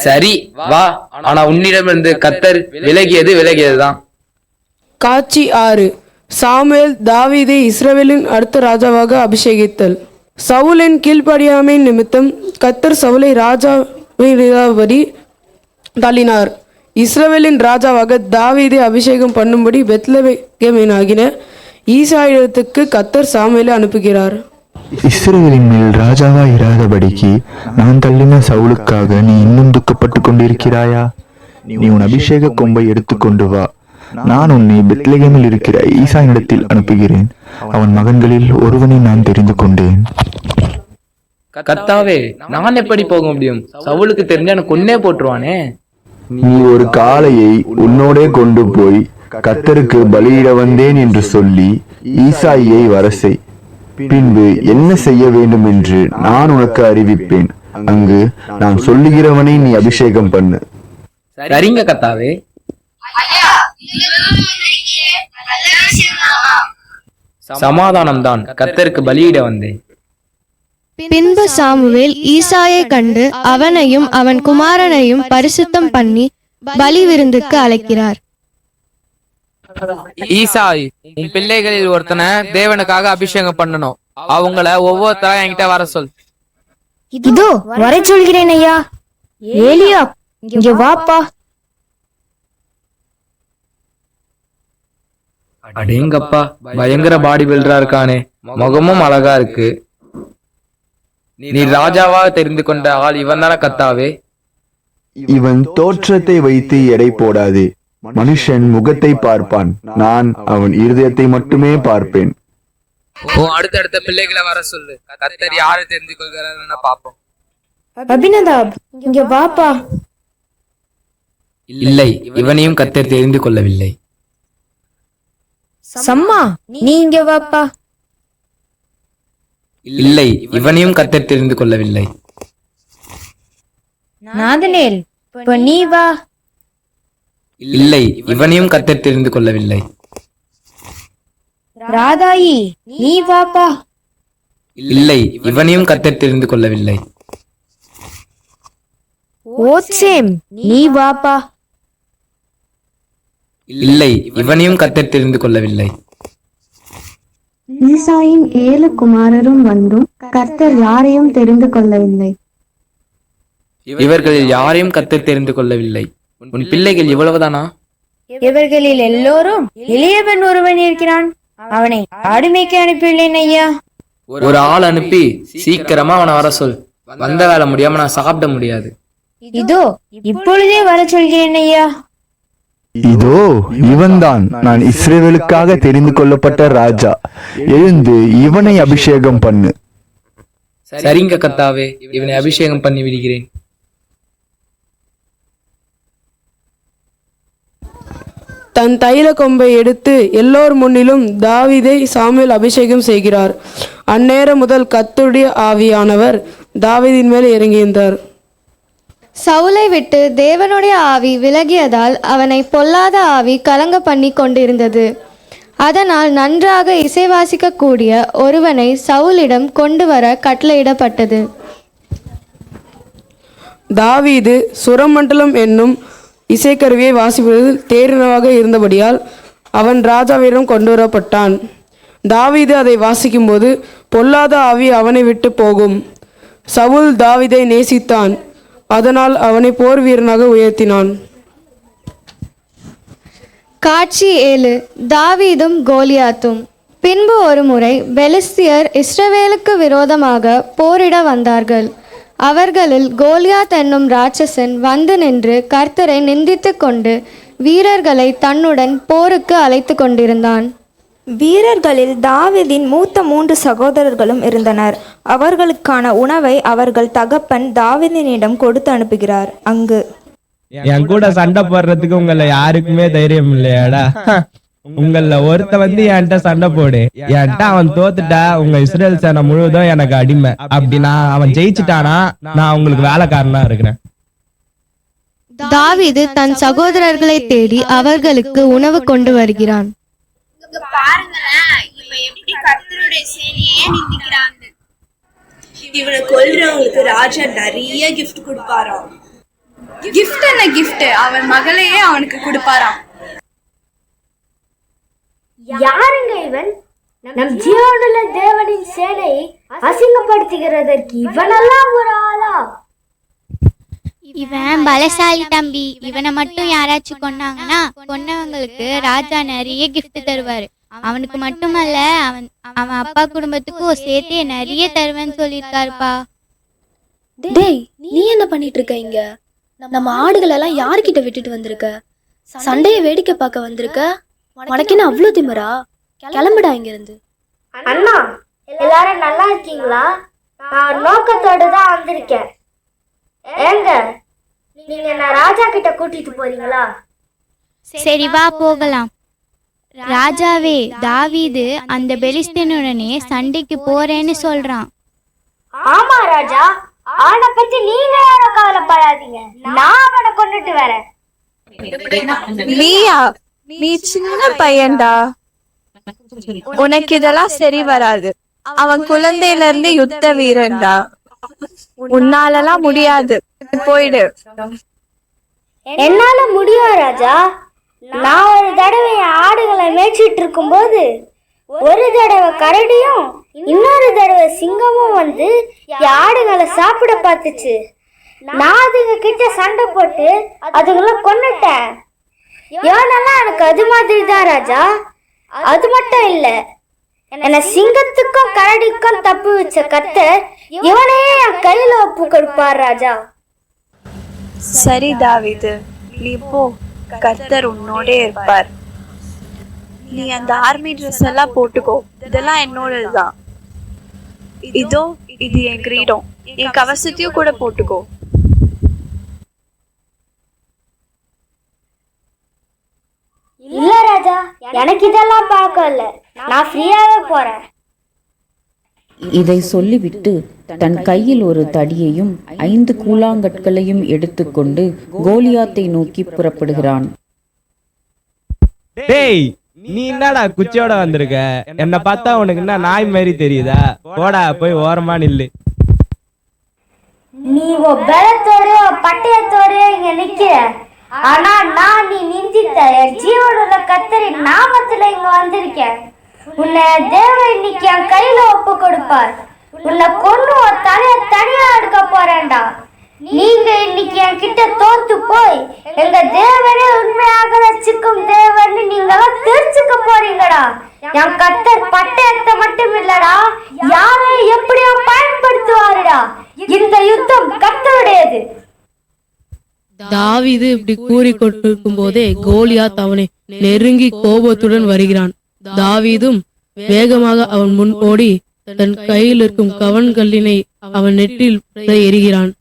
சரி வா, ஆனா உன்னிடமிருந்து கர்த்தர் விலகியதுதான். காட்சி 6. சாமுவேல் தாவீதை இஸ்ரவேலின் அடுத்த ராஜாவாக அபிஷேகித்தல். சவுலின் கீழ்ப்படியாமை நிமித்தம் கர்த்தர் சவுலை ராஜாவின்படி தள்ளினார். இஸ்ரவேலின் ராஜாவாக தாவீதை அபிஷேகம் பண்ணும்படி பெத்லெகேமினாகின ஈசாயிடத்துக்கு கர்த்தர் சாமுவேலை அனுப்புகிறார். இஸ்ரவேலின் மேல் ராஜாவா இராதபடிக்கு நான் தள்ளின சவுலுக்காக நீ இன்னும் துக்கப்பட்டு கொண்டிருக்கிறாயா? நீ உன் அபிஷேக கொம்பை எடுத்துக்கொண்டு வா. நான் உன்னை பெத்லெகேமில் இருக்கிற ஈசாயினிடத்தில் அனுப்புகிறேன். அவன் மகன்களில் ஒருவனை நான் தெரிந்து கொண்டேன். கர்த்தாவே, நான் எப்படி போக முடியும்? சவுலுக்கு தெரிஞ்சா எனக்கு கொன்னே போட்டுருவானே. நீ ஒரு காளையை உன்னோடே கொண்டு போய் கர்த்தருக்கு பலியிட வந்தேன் என்று சொல்லி ஈசாயியை வரசை. பின்பு என்ன செய்ய வேண்டும் என்று நான் உனக்கு அறிவிப்பேன். அங்கு நான் சொல்லுகிறவனை நீ அபிஷேகம் பண்ணு. சரிங்க கர்த்தாவே. சமாதானம் தான், கர்த்தருக்கு பலியிட வந்தேன். பின்பு சாமுவேல் ஈசாயை கண்டு அவனையும் அவன் குமாரனையும் பரிசுத்தம் பண்ணி பலி விருந்துக்கு அழைக்கிறார். ஈசாய், உன் பிள்ளைகளில் ஒருத்தனை தேவனுக்காக அபிஷேகம் பண்ணணும். அவங்கள ஒவ்வொருத்தரா என்கிட்ட வர சொல். இதோ வர சொல்கிறேன் ஐயா. ஏலியா, இங்க வாப்பா. அடேங்கப்பா, பயங்கர பாடி பில்டரா இருக்கானே. முகமும் அழகா இருக்கு. நீ ராஜாவா தெரிந்து கொண்ட ஆள் இவன் தான கர்த்தாவே? இவன் தோற்றத்தை வைத்து எடை போடாதே. மனுஷன் முகத்தை பார்ப்பான், நான் அவன் இருதயத்தை மட்டுமே பார்ப்பேன். அடுத்தடுத்த பிள்ளைகளை வர சொல்லு. கர்த்தர் யாரை தெரிந்து கொள்கிறாருன்னு பாப்போம். அபினதாப், இங்க வாப்பா. இல்லை, இவனையும் கர்த்தர் தெரிந்து கொள்ளவில்லை. சம்மா, நீ இங்க வாப்பா. இல்லை, இவனையும் கர்த்தர் தெரிந்து கொள்ளவில்லை. நாதனேல், இப்ப நீ வா. இல்லை, இவனையும் கர்த்தர் தெரிந்து கொள்ளவில்லை. ராதாயி, நீ வாப்பா. இல்லை, இவனையும் கர்த்தர் தெரிந்து கொள்ளவில்லை. ஓத்சேம், நீ வாப்பா. இல்லை, இவனையும் கர்த்தர் தெரிந்து கொள்ளவில்லை. ஈசாயின் 7 குமாரரும் வந்தும் கர்த்தர் யாரையும் தெரிந்து கொள்ளவில்லை. இவர்களில் யாரையும் கர்த்தர் தெரிந்து கொள்ளவில்லை. உன் பிள்ளைகள் இவ்வளவுதானா? இவர்களில் எல்லோரும் எளியவன் ஒருவன் இருக்கிறான். அவனை ஆடுமைக்கு அனுப்பியுள்ளேன் ஐயா. ஒரு ஆள் அனுப்பி சீக்கிரமா அவனை வர சொல். வந்த வேலை முடியாம நான் சாப்பிட முடியாது. இதோ இப்பொழுதே வர சொல்கிறேன் ஐயா. இதோ இவன்தான் நான் இஸ்ரவேலுக்காக தெரிந்து கொள்ளப்பட்ட ராஜா. எழுந்து இவனை அபிஷேகம் பண்ணு. சரிங்க கர்த்தாவே, இவனை அபிஷேகம் பண்ணி விடுகிறேன். தன் தைல கொம்பை எடுத்து எல்லோர் முன்னிலும் தாவீதை சாமுவேல் அபிஷேகம் செய்கிறார். அந்நேரம் முதல் கர்த்தருடைய ஆவியானவர் தாவீதின் மேல் இறங்கியிருந்தார். சவுலை விட்டு தேவனுடைய ஆவி விலகியதால் அவனை பொல்லாத ஆவி கலங்க பண்ணி கொண்டிருந்தது. அதனால் நன்றாக இசைவாசிக்கக்கூடிய ஒருவனை சவுலிடம் கொண்டு வர கட்டளையிடப்பட்டது. தாவீது சுரமண்டலம் என்னும் இசைக்கருவியை வாசிப்பதில் தேறினவாக இருந்தபடியால் அவன் ராஜாவிடம் கொண்டு வரப்பட்டான். தாவீது அதை வாசிக்கும்போது பொல்லாத ஆவி அவனை விட்டு போகும். சவுல் தாவீதை நேசித்தான், அதனால் அவனை போர் வீரனாக உயர்த்தினான். காட்சி 7. தாவீதும் கோலியாத்தும். பின்பு ஒரு முறை பெலிஸ்தியர் இஸ்ரவேலுக்கு விரோதமாக போரிட வந்தார்கள். அவர்களில் கோலியாத் என்னும் ராட்சசன் வந்து நின்று கர்த்தரை நிந்தித்து கொண்டு வீரர்களை தன்னுடன் போருக்கு அழைத்து கொண்டிருந்தான். வீரர்களில் தாவீதின் மூத்த 3 சகோதரர்களும் இருந்தனர். அவர்களுக்கான உணவை அவர்கள் தகப்பன் தாவீதினிடம் கொடுத்து அனுப்புகிறார். அங்கு என் கூட சண்டை போடுறதுக்கு உங்களை யாருக்குமே தைரியம் இல்லையாடா? உங்கள ஒருத்த வந்து என்கிட்ட சண்டை போடு, என்கிட்ட அவன் தோத்துட்டா உங்க இஸ்ரேல் சேனை முழுவதும் எனக்கு அடிமை. அப்படின்னா அவன் ஜெயிச்சுட்டானா நான் உங்களுக்கு வேலைக்காரனா இருக்கிறேன். தாவீது தன் சகோதரர்களை தேடி அவர்களுக்கு உணவு கொண்டு வருகிறான். இவனை கொல்றவங்களுக்கு ராஜா நிறைய கிஃப்ட் கொடுப்பாராம். கிஃப்ட் என்ன கிஃப்ட்? அவன் மகளையே அவனுக்கு கொடுப்பாராம். யாருங்க இவன்? நம் ஜீவனுள்ள தேவனின் சேனையை அசிங்கப்படுத்துகிறதற்கு இவனெல்லாம் ஒரு ஆளா? இவன் பலசாலி தம்பி. இவனை மட்டும் யாராச்சும் கொன்னாங்கன்னா கொன்னவங்களுக்கு ராஜா நிறைய கிஃப்ட் தருவாரு. அவனுக்கு மட்டுமல்ல, அவன் அப்பா குடும்பத்துக்கும் சேர்த்தே நிறைய தருவேன்னு சொல்லியிருக்காருப்பா. டேய், நீ என்ன பண்ணிட்டு இருக்க இங்க? நம்ம ஆடுகள் எல்லாம் யார்கிட்ட விட்டுட்டு வந்திருக்க? சண்டைய வேடிக்கை பார்க்க வந்திருக்க? உனக்கு என்ன அவ்வளோ திமிரா? கிளம்புடா இங்க இருந்து. அண்ணா, எல்லாரும் நல்லா இருக்கீங்களா? நான் நோக்கத்தோடு தான் வந்திருக்கேன். ஏங்க, நீங்க என்ன ராஜா கிட்ட கூட்டிட்டு போறீங்களா? சரி வா போகலாம். ராஜாவே, தாவீது அந்த பெலிஸ்தீனுடனே சண்டைக்கு போறேன்னு சொல்றான். ஆமா ராஜா, அவனை பத்தி நீங்க யாரும் கவலைப்படாதீங்க. நான் அவனை கொண்டுட்டு வரேன். நீயா? நீ சின்ன பையன்டா, உனக்கு இதெல்லாம் சரி வராது. அவன் குழந்தையில இருந்து யுத்த வீரன்டா, உன்னாலலாம் முடியாது. போயிடு. என்னால முடியும் ராஜா. நான் ஒரு தடவை என் ஆடுகளை மேய்ச்சிட்டு இருக்கும் போது ஒரு தடவை கரடியும் இன்னொரு தடவை சிங்கமும் வந்து என் ஆடுகளை சாப்பிட பார்த்துச்சு. நான் அதுங்க கிட்ட சண்டை போட்டு அதுங்களை கொன்னுட்டேன். இவனெல்லாம் எனக்கு அது மாதிரி தான் ராஜா. அது மட்டும் இல்ல, என்ன சிங்கத்துக்கும் கரடிக்கும் தப்பு வச்ச கர்த்தர் இவனையே என் கையில ஒப்பு கொடுப்பார் ராஜா. சரி தாவீது, நீ போ, கர்த்தர் உன்னோட இருப்பார். நீ அந்த ஆர்மி ட்ரெஸ் எல்லாம் போட்டுக்கோ, இதெல்லாம் என்னோடதுதான். இதோ இது என் கிரீடம், என் கவசத்தையும் கூட போட்டுக்கோ. இல்ல ராஜா, எனக்கு இதெல்லாம் பார்க்கல. நான் ஃப்ரீயாவே போறேன். இதை சொல்லிவிட்டு தன் கையில் ஒரு தடியையும் 5 கூழாங்கற்களையும் எடுத்துக்கொண்டு கோலியாத்தை நோக்கி புறப்படுகிறான். டேய், நீ என்னடா குச்சியோட வந்திருக்க? என்ன பார்த்தா உனக்கு என்ன நாய் மாதிரி தெரியுதா? போடா, போய் ஓரமா நில்லு. நீ பலத்தோட பட்டயத்தோட இங்க நிக்கிற, ஆனா நான் நீ நிந்தித்த ஜீவனுள்ள கர்த்தரின் நாமத்துல இங்க வந்திருக்கேன். உன்னை தேவன் இன்னைக்கு என் கையில ஒப்பு கொடுப்பார். உன்னை கொண்டு தலைய தனியா எடுக்க போறேன்டா. நீங்க இன்னைக்கு என் கிட்ட தோத்து போய் எங்க தேவனே உண்மையாக ரட்சிக்கும் தேவன் நீங்க தெரிஞ்சுக்க போறீங்கடா. என் கர்த்தர் பட்டயத்தை மட்டும் இல்லடா, யாரையும் எப்படியோ பயன்படுத்துவாருடா. இந்த யுத்தம் கர்த்தருடையது. தாவீது இப்படி கூறிக்கொண்டிருக்கும் போதே கோலியாத் அவனை நெருங்கி கோபத்துடன் வருகிறான். தாவீதும் வேகமாக அவன் முன் ஓடி தன் கையில் இருக்கும் கவன்கல்லினை அவன் நெற்றில் எறிகிறான்.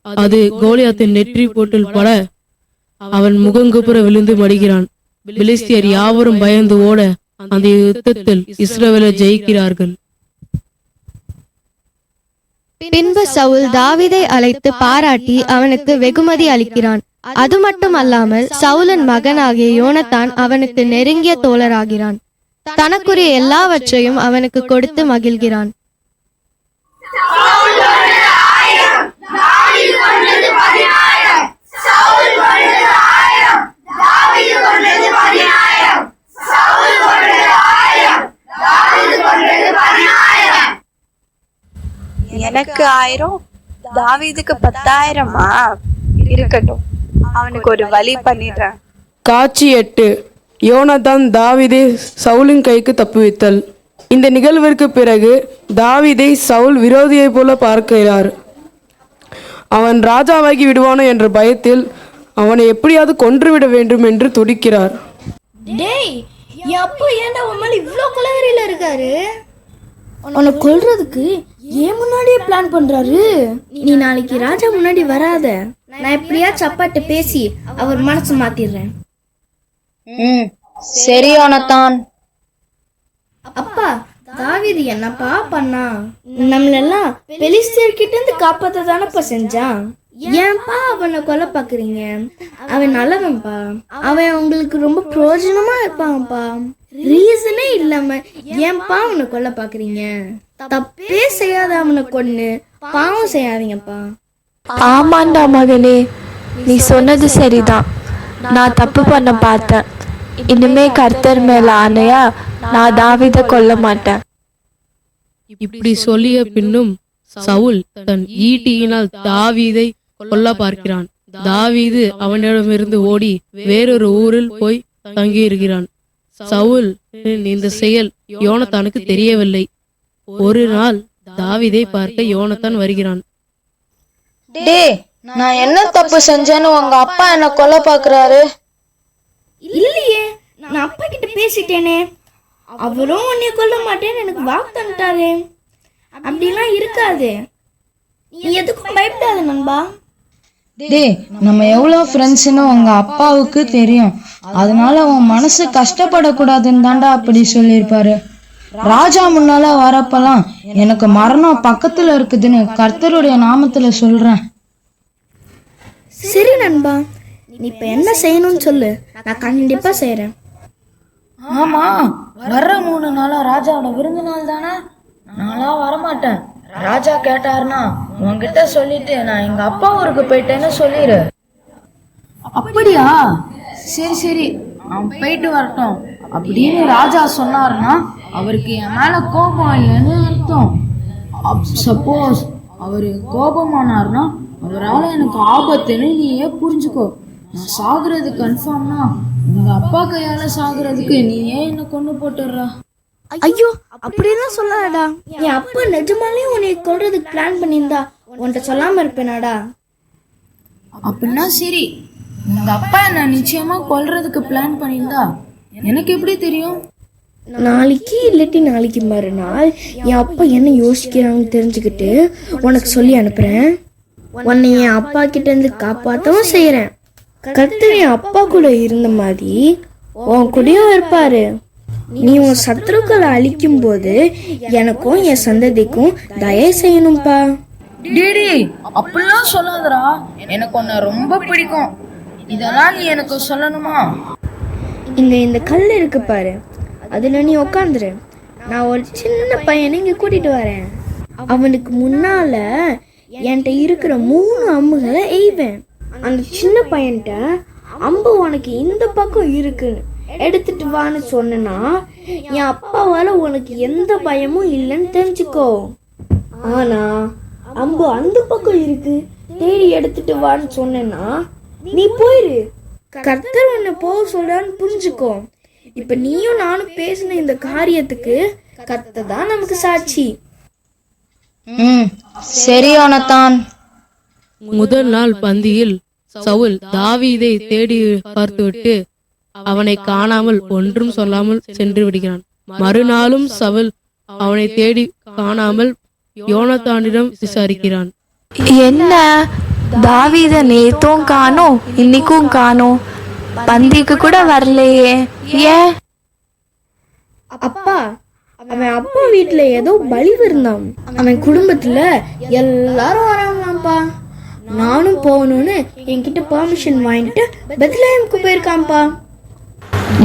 அது கோலியாத்தின் நெற்றி போட்டில் பட அவன் முகங்குப்புற விழுந்து மடிகிறான். பெலிஸ்தியர் யாவரும் பயந்து ஓட அந்த யுத்தத்தில் இஸ்ரவேலர் ஜெயிக்கிறார்கள். பின்பு சவுல் தாவீதை அழைத்து பாராட்டி அவனுக்கு வெகுமதி அளிக்கிறான். அது மட்டுமல்லாமல் சவுலின் மகனாகிய யோனத்தான் அவனுக்கு நெருங்கிய தோழராகிறான். தனக்குரிய எல்லாவற்றையும் அவனுக்கு கொடுத்து மகிழ்கிறான். எனக்கு 1000, தாவீதுக்கு 10,000-ஆ? இருக்கட்டும், அவனுக்கு ஒரு வழி பண்ணிடுறேன். காட்சி 8. யோனத்தான் தாவீதை சவுலின் கைக்கு தப்புவித்தல். இந்த நிகழ்விற்கு பிறகு தாவீதை சவுல் விரோதியைப் போல பார்க்கிறார். அவன் ராஜாவாகி விடுவானோ என்ற பயத்தில் அவனை எப்படியாவது கொன்றுவிட வேண்டும் என்று துடிக்கிறார். டேய், என் அப்பா ஏன்டா உன் மேல இவ்ளோ கொலவெறியில இருக்காரு? உன்னை கொல்றதுக்கு ஏன் முன்னாடியே பிளான் பண்றாரு? நீ நாளைக்கு ராஜா முன்னாடி வராத. நான் எப்படியாச்சும் அப்பாட்ட பேசி அவர் மனசு மாத்திடுறேன். சரி யோனத்தான். அப்பா, தாவீது என்னப்பா பண்ணா? நம்மளெல்லாம் பெலிஸ்தியர்கிட்ட இருந்து காப்பாத்த தானப்பா செஞ்சான். ஏன்பா அவனை கொலை பாக்குறீங்க? அவன் நல்லவன்பா. அவன் உங்களுக்கு ரொம்ப பிரயோஜனமா இருப்பான்ப்பா. ரீசனே இல்லாம ஏன்பா அவனை கொலை பாக்குறீங்க? தப்பே செய்யாத அவனை கொன்னு பாவம் செய்யாதீங்கப்பா. ஆமாண்டா மகனே, நீ சொன்னது சரிதான். நான் தப்பு பண்ண பார்த்தேன். இனிமே கர்த்தர் மேல ஆணையா நான் தாவீதை கொல்ல மாட்டேன். இப்படி சொல்லிய பின்னும் சவுல் தன் ஈட்டியினால் தாவீதை கொல்ல பார்க்கிறான். தாவீது அவனிடமிருந்து ஓடி வேறொரு ஊரில் போய் தங்கியிருக்கிறான். சவுல் இந்த செயல் யோனத்தானுக்கு தெரியவில்லை. ஒரு நாள் தாவீதை பார்க்க யோனத்தான் வருகிறான். டேய், நான் என்ன தப்பு செஞ்சேன்னு உங்க அப்பா என்ன கொல்ல பாக்குறாரு? இல்லையே, நான் அப்பா கிட்ட பேசிட்டேனே. அவரும் உன்னை கொல்ல மாட்டேன்னு எனக்கு வாக்கு தந்துட்டாரு. அப்படிலாம் இருக்காது. நீ எதுக்கும் பயப்படாத நண்பா. டேய், நம்ம எவ்வளவு ஃப்ரெண்ட்ஸ்னு உங்க அப்பாவுக்கு தெரியும். அதனால உன் மனசு கஷ்டப்படக்கூடாதுன்னு தாண்டா அப்படி சொல்லியிருப்பாரு. ராஜா முன்னால வரப்பெல்லாம் எனக்கு மரணம் பக்கத்துல இருக்குதுன்னு கர்த்தருடைய நாமத்துல சொல்றேன். சரி நண்பா, நீ இப்ப என்ன செய்யணும்னு சொல்லு, நான் கண்டிப்பா செய்யறேன். ஆமா, வர்ற 3 நாளா ராஜாவோட விருந்து நாள் தானே. நான்லாம் வரமாட்டேன். ராஜா கேட்டாருன்னா உன்கிட்ட சொல்லிட்டு நான் எங்க அப்பா ஊருக்கு போயிட்டேன்னு சொல்லிடு. அப்படியா? சரி சரி, அவன் போயிட்டு வரட்டும் அப்படின்னு ராஜா சொன்னாருன்னா அவருக்கு என் மேல கோபம் இல்லைன்னு அர்த்தம். சப்போஸ் அவரு கோபமானார்னா அவரால் எனக்கு ஆபத்துன்னு நீயே புரிஞ்சுக்கோ. நான் சாகுறது கன்ஃபார்ம்னா உங்க அப்பா கையால சாகுறதுக்கு நீ ஏன் என்ன கொண்டு போட்டுடுறா? ஐயோ, அப்படியெல்லாம் சொல்லாதடா. என் அப்பா நிஜமாலே உன்னை கொல்றதுக்கு பிளான் பண்ணியிருந்தா உன்கிட்ட சொல்லாம இருப்பேனாடா? அப்படின்னா சரி, உங்க அப்பா என்ன நிச்சயமா கொல்றதுக்கு பிளான் பண்ணியிருந்தா எனக்கு எப்படி தெரியும்? நாளைக்கு இல்லாட்டி நாளைக்கு மறுநாள் என் அப்பா என்ன யோசிக்கிறாங்கன்னு தெரிஞ்சுக்கிட்டு உனக்கு சொல்லி அனுப்புறேன். உன்னை என் அப்பா கிட்ட இருந்து காப்பாற்றவும் செய்யறேன். கர்த்தர் என் அப்பா கூட இருந்த மாதிரி உன் கூடயும் இருப்பாரு. நீ உன் சத்துருக்களை அழிக்கும் போது எனக்கும் என் சந்ததிக்கும் தயவு செய்யணும்பா. டேடி, அப்படிலாம் சொல்லாதடா. எனக்கு உன்னை ரொம்ப பிடிக்கும். இதெல்லாம் நீ எனக்கு சொல்லணுமா? இந்த கல் இருக்கு பாரு, அதுல நீ உக்காந்துரு. நான் ஒரு சின்ன பையனை இங்க கூட்டிட்டு வரேன். அவனுக்கு முன்னால என்கிட்ட இருக்கிற 3 அம்புகளை எய்வேன். அந்த சின்ன பையன்கிட்ட அம்பு உனக்கு இந்த பக்கம் இருக்குன்னு எடுத்துட்டு வான்னு சொன்னா என் அப்பாவால உனக்கு எந்த பயமும் இல்லைன்னு தெரிஞ்சுக்கோ. ஆனா அம்பு அந்த பக்கம் இருக்கு, தேடி எடுத்துட்டு வான்னு சொன்னா நீ போயிரு. கர்த்தர் உன்னை போக சொல்றான்னு புரிஞ்சுக்கோ. இப்ப நீயும் நானும் பேசின இந்த காரியத்துக்கு கர்த்தர் தான் நமக்கு சாட்சி. சரி யோனத்தான். முதல் நாள் பந்தியில் சவுல் தாவீதை தேடி பார்த்துவிட்டு அவனை காணாமல் ஒன்றும் சொல்லாமல் சென்று விடுகிறான். மறுநாளும் சவுல் அவனை தேடி காணாமல் யோனத்தானிடம் விசாரிக்கிறான். என்ன, தாவீதை நேத்தும் காணோம், இன்னைக்கும் காணோம். பந்திக்கு கூட வரலையே, ஏன்? அப்பா, அவன் அப்பா வீட்டுல ஏதோ பலி இருந்தான். அவன் குடும்பத்துல எல்லாரும் வராங்களாம்ப்பா. நானும் போகணும்னு என்கிட்ட பெர்மிஷன் வாங்கிட்டு பெத்லஹேம்க்கு போயிருக்கான்ப்பா.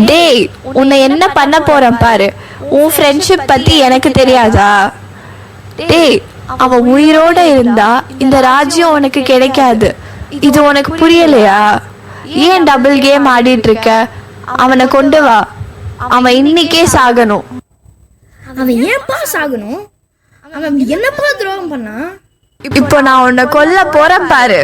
டேய், உன்னை என்ன பண்ண போறேன் பாரு. உன் ஃப்ரெண்ட்ஷிப் பத்தி எனக்கு தெரியாதா? டேய், அவன் உயிரோட இருந்தா இந்த ராஜ்யம் உனக்கு கிடைக்காது. இது உனக்கு புரியலையா? ஏன் டபுள் கேம் ஆடிட்டு இருக்க? அவனை கொண்டு வா. அவன் இன்னைக்கே சாகணும். அவன் ஏன்ப்பா சாகணும்? அவன் என்னப்பா துரோகம் பண்ணா? இப்போ நான் உன்னை கொல்ல போறேன் பாரு.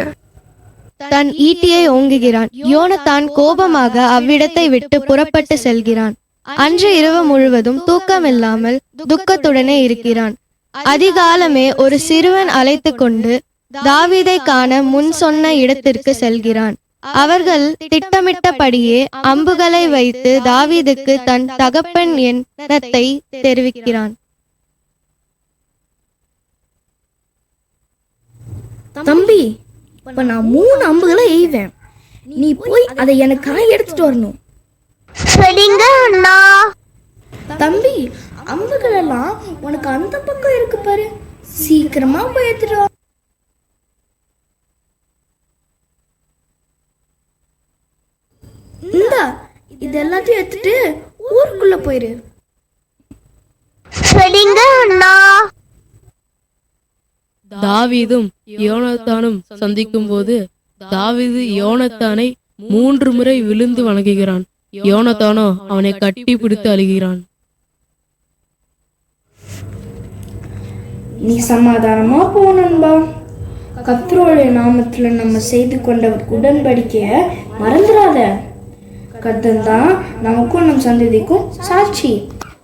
தன் ஈட்டியை ஓங்குகிறான். யோனத்தான் கோபமாக அவ்விடத்தை விட்டு புறப்பட்டு செல்கிறான். அன்று இரவு முழுவதும் தூக்கமில்லாமல் துக்கத்துடனே இருக்கிறான். அதிகாலமே ஒரு சிறுவன் அழைத்து கொண்டு தாவீதை காண முன் சொன்ன இடத்திற்கு செல்கிறான். அவர்கள் திட்டமிட்டபடியே அம்புகளை வைத்து தாவீதுக்கு தன் தகப்பன் எண்ணத்தை தெரிவிக்கிறான். தம்பி, இப்ப நான் 3 அம்புகளை எய்வேன். நீ போய் அதை எனக்காக எடுத்துட்டு வரணும். தம்பி, அம்புகள் எல்லாம் உனக்கு அந்த பக்கம் இருக்கு பாரு. சீக்கிரமா போய் எடுத்துட்டு வா. இந்தா, இது எல்லாத்தையும் எடுத்துட்டு ஊருக்குள்ள போயிரு. தாவீதும் யோனத்தானும் சந்திக்கும் போது தாவீது யோனத்தானை 3 முறை விழுந்து வணங்குகிறான். யோனத்தானோ அவனை கட்டி பிடித்து அழுகிறான். நீ சமாதானமா போனன்பா. கர்த்தருடைய நாமத்துல நம்ம செய்து கொண்ட உடன்படிக்கைய மறந்துடாத. கர்த்தர் தான் நமக்கும் நம் சந்ததிக்கும் சாட்சி.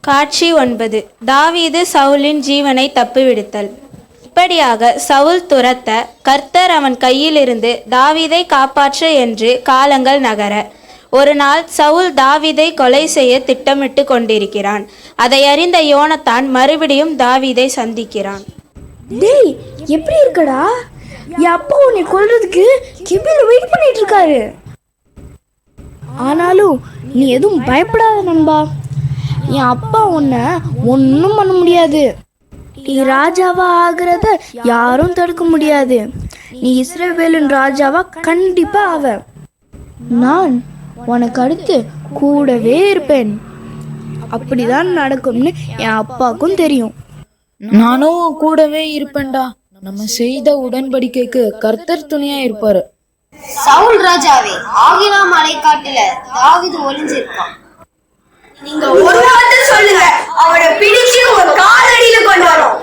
காட்சி 9. தாவீது சவுலின் ஜீவனை தப்புவிடுத்தல். இப்படியாக சவுல் துரத்த கர்த்தர் அவன் கையிலிருந்து தாவீதை காப்பாற்ற என்று காலங்கள் நகர, ஒரு நாள் சவுல் தாவீதை கொலை செய்ய திட்டமிட்டு கொண்டிருக்கிறான். அதை அறிந்த யோனத்தான் மறுபடியும் தாவீதை சந்திக்கிறான். டேய், எப்படி இருக்கடா? என் அப்பா உன்னை கொல்றதுக்கு கிபில வெயிட் பண்ணிட்டு இருக்காரு. ஆனாலும் நீ எதுவும் பயப்படாத நண்பா. என் அப்பா உன்னை ஒன்றும் பண்ண முடியாது. நீ ராஜாவா ஆகிறத யாரும் தடுக்க முடியாது. நீ இஸ்ரவேலின் ராஜாவா கண்டிப்பா ஆவ. நான் உனக்கு அடுத்து கூடவே இருப்பேன். அப்படிதான் நடக்கும்னு என் அப்பாவுக்கும் தெரியும். நானும் கூடவே இருப்பேன்டா. நம்ம செய்த உடன்படிக்கைக்கு கர்த்தர் துணையா இருப்பாரு. சவுல் ராஜாவே, ஆகிலா மலைக்காட்டுல தாவீது ஒளிஞ்சிருக்கான். நீங்க ஒரு வார்த்தை சொல்லுங்க, அவனை பிடிச்சு ஒரு காலடியில கொண்டு வரோம்.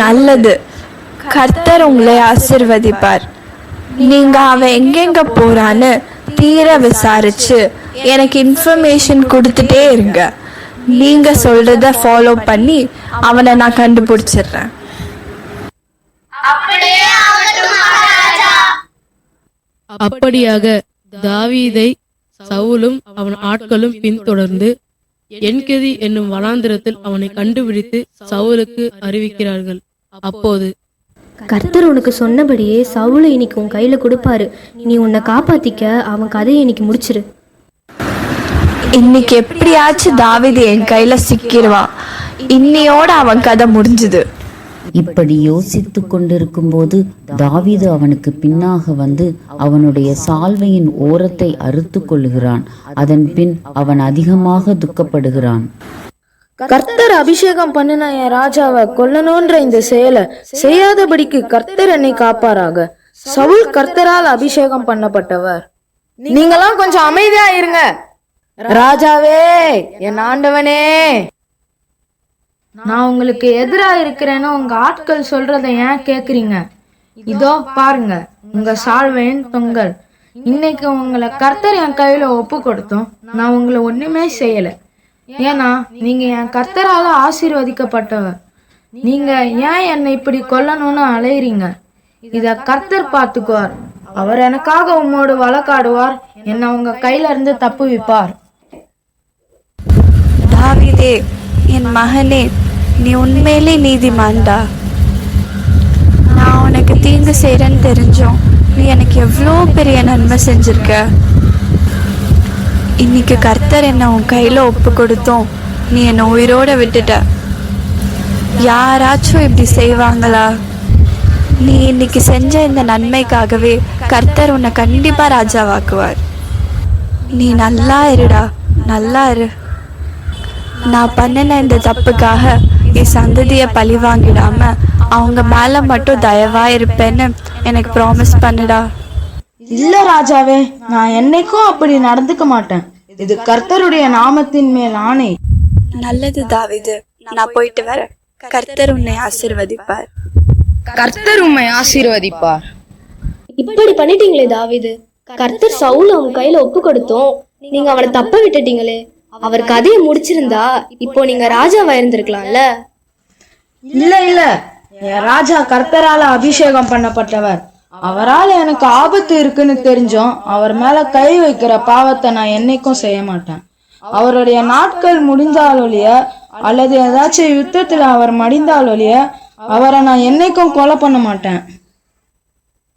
நல்லது. கர்த்தர் உங்களை ஆசிர்வதிப்பார். நீங்க அவன் எங்கெங்க போறான்னு தீர விசாரிச்சு எனக்கு இன்ஃபர்மேஷன் கொடுத்துட்டே இருங்க. நீங்க சொல்றத ஃபாலோ பண்ணி அவனை நான் கண்டுபிடிச்சிடுறேன். அப்படியாக தாவீதை சவுலும் அவன் ஆட்களும் பின்தொடர்ந்து என்கெதி என்னும் வனாந்திரத்தில் அவனை கண்டுபிடித்து சவுலுக்கு அறிவிக்கிறார்கள். அப்போது கர்த்தர் உனக்கு சொன்னபடியே சவுலை இன்னைக்கு உன் கையில கொடுப்பாரு. நீ உன்னை காப்பாத்திக்க அவன் கதையை இன்னைக்கு முடிச்சிரு. இன்னைக்கு எப்படியாச்சும் தாவீது என் கையில சிக்கிடுவான். இன்னையோட அவன் கதை முடிஞ்சுது. இப்படி யோசித்து கொண்டிருக்கும் போது தாவீது அவனுக்கு பின்னாக வந்து அவனுடைய சால்வையின் ஓரத்தை அறுத்து கொள்ளுகிறான். அதன் பின் அவன் அதிகமாக துக்கப்படுகிறான். கர்த்தர் அபிஷேகம் பண்ணின என் ராஜாவை கொல்லணுன்ற இந்த செயலை செய்யாதபடிக்கு கர்த்தர் என்னை காப்பாராக. சவுல் கர்த்தரால் அபிஷேகம் பண்ணப்பட்டவர். நீங்களாம் கொஞ்சம் அமைதியா இருங்க. ராஜாவே, என் ஆண்டவனே, நான் உங்களுக்கு எதிரா இருக்கிறேன்னு உங்க ஆட்கள் சொல்றதை ஏன் கேக்குறீங்க? இதோ பாருங்க உங்க சால்வையின் தொங்கல். இன்னைக்கு உங்களை கர்த்தர் என் கையில ஒப்பு கொடுத்தோம். நான் உங்களை ஒண்ணுமே செய்யல. ஏன்னா நீங்க என் கர்த்தரால ஆசீர்வதிக்கப்பட்டவர். நீங்க ஏன் என்னை இப்படி கொல்லணும்னு அலையிறீங்க? இத கர்த்தர் பார்த்துக்குவார். அவர் எனக்காக உம்மோடு வழக்காடுவார். என்னை உங்க கையில இருந்து தப்புவிப்பார். தாவீதே, என் மகனே, நீ உண்மையிலே நீதிமான்டா. நான் உனக்கு தீங்கு செய்யறேன்னு தெரிஞ்சோம் நீ எனக்கு எவ்வளோ பெரிய நன்மை செஞ்சிருக்க. இன்னைக்கு கர்த்தர் என்னை உன் கையில் ஒப்பு கொடுத்தோம், நீ என்னை உயிரோட விட்டுட்ட. யாராச்சும் இப்படி செய்வாங்களா? நீ இன்னைக்கு செஞ்ச இந்த நன்மைக்காகவே கர்த்தர் உன்னை கண்டிப்பாக ராஜாவாக்குவார். நீ நல்லா இருடா, நல்லா இரு. நான் பண்ணின இந்த தப்புக்காக என் சந்ததியை பழி வாங்கிடாம அவங்க மேலே மட்டும் தயவா இருப்பேன்னு எனக்கு ப்ராமிஸ் பண்ணுடா. இல்ல ராஜாவே, நான் என்னைக்கும் அப்படி நடந்துக்க மாட்டேன். இது கர்த்தருடைய நாமத்தின் மேல் ஆணை. நல்லது தாவீது, நான் போயிட்டு வரேன். கர்த்தர் உன்னை ஆசீர்வதிப்பார். கர்த்தர் உம்மை ஆசீர்வதிப்பார். இப்படி பண்ணிட்டீங்களே தாவீது, கர்த்தர் சவுல் அவங்க கையில ஒப்பு கொடுத்தோம், நீங்க அவனை தப்ப விட்டுட்டீங்களே. அவர் கதையை முடிச்சிருந்தா இப்போ நீங்க ராஜாவா இருந்திருக்கலாம்ல. இல்ல இல்ல, என் ராஜா கர்த்தரால அபிஷேகம் பண்ணப்பட்டவர். அவரால் எனக்கு ஆபத்து இருக்குன்னு தெரிஞ்சும் அவர் மேல கை வைக்கிற பாவத்தை நான் என்னைக்கும் செய்ய மாட்டேன். அவருடைய நாட்கள் முடிந்தாலொழிய அல்லது ஏதாச்சும் யுத்தத்துல அவர் மடிந்தாலொழிய அவரை நான் என்னைக்கும் கொலை பண்ண மாட்டேன்.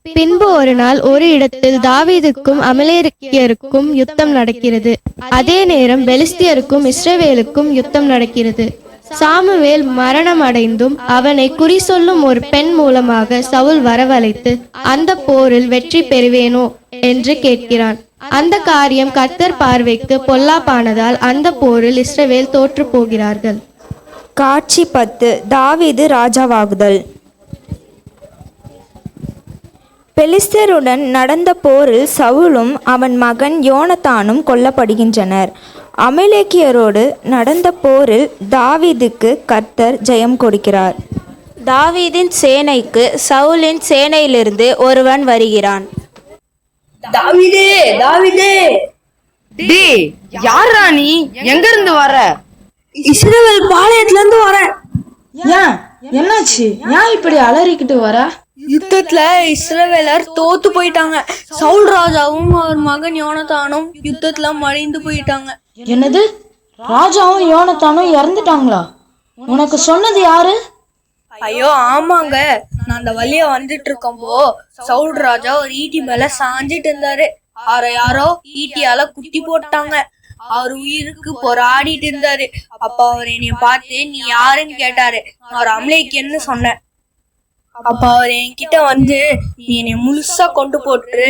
பின்பு ஒரு நாள் ஒரு இடத்தில் தாவீதுக்கும் அமலேக்கியருக்கும் யுத்தம் நடக்கிறது. அதே நேரம் பெலிஸ்தியருக்கும் இஸ்ரவேலுக்கும் யுத்தம் நடக்கிறது. சாமுவேல் மரணம் அடைந்தும் அவனை குறி சொல்லும் ஒரு பெண் மூலமாக சவுல் வரவழைத்து அந்த போரில் வெற்றி பெறுவேனோ என்று கேட்கிறான். அந்த காரியம் கர்த்தர் பார்வைக்கு பொல்லாப்பானதால் அந்த போரில் இஸ்ரவேல் தோற்று போகிறார்கள். காட்சி 10. தாவீது ராஜாவாகுதல். பெலிஸ்தருடன் நடந்த போரில் சவுலும் அவன் மகன் யோனத்தானும் கொல்லப்படுகின்றனர். அமலேக்கியரோடு நடந்த போரில் தாவீதுக்கு கர்த்தர் ஜெயம் கொடுக்கிறார். தாவீதின் சேனைக்கு சவுலின் சேனையிலிருந்து ஒருவன் வருகிறான். தாவீதே, தாவீதே, டேய் யாரா நீ? எங்க இருந்து வர? இஸ்ரவேல் பாளையத்துல இருந்து வரேன். ஏன் என்னாச்சு? ஏன் இப்படி அலறிக்கிட்டு வர? யுத்தத்துல இஸ்ரவேலர் தோத்து போயிட்டாங்க. சவுல் ராஜாவும் அவர் மகன் யோனத்தானும் யுத்தத்துல மடிந்து போயிட்டாங்க. என்னது? ராஜாவும் யோனத்தானும் இறந்துட்டாங்களா? உனக்கு சொன்னது யாரு? ஐயோ ஆமாங்க, நான் அந்த வழியா வந்துட்டு இருக்கம்போ சவுல் ராஜா ஒரு ஈட்டி மேல சாஞ்சிட்டு இருந்தாரு. அவரை யாரோ ஈட்டியால குத்தி போட்டாங்க. அவர் உயிருக்கு போராடிட்டு இருந்தாரு. அப்ப அவர் என்னைய பார்த்து நீ யாருன்னு கேட்டாரு. அவர் அமலேக்கியன்னு சொன்னேன். அப்ப அவர் என்கிட்ட வந்து நீ என்னை முழுசா கொண்டு போட்டுரு,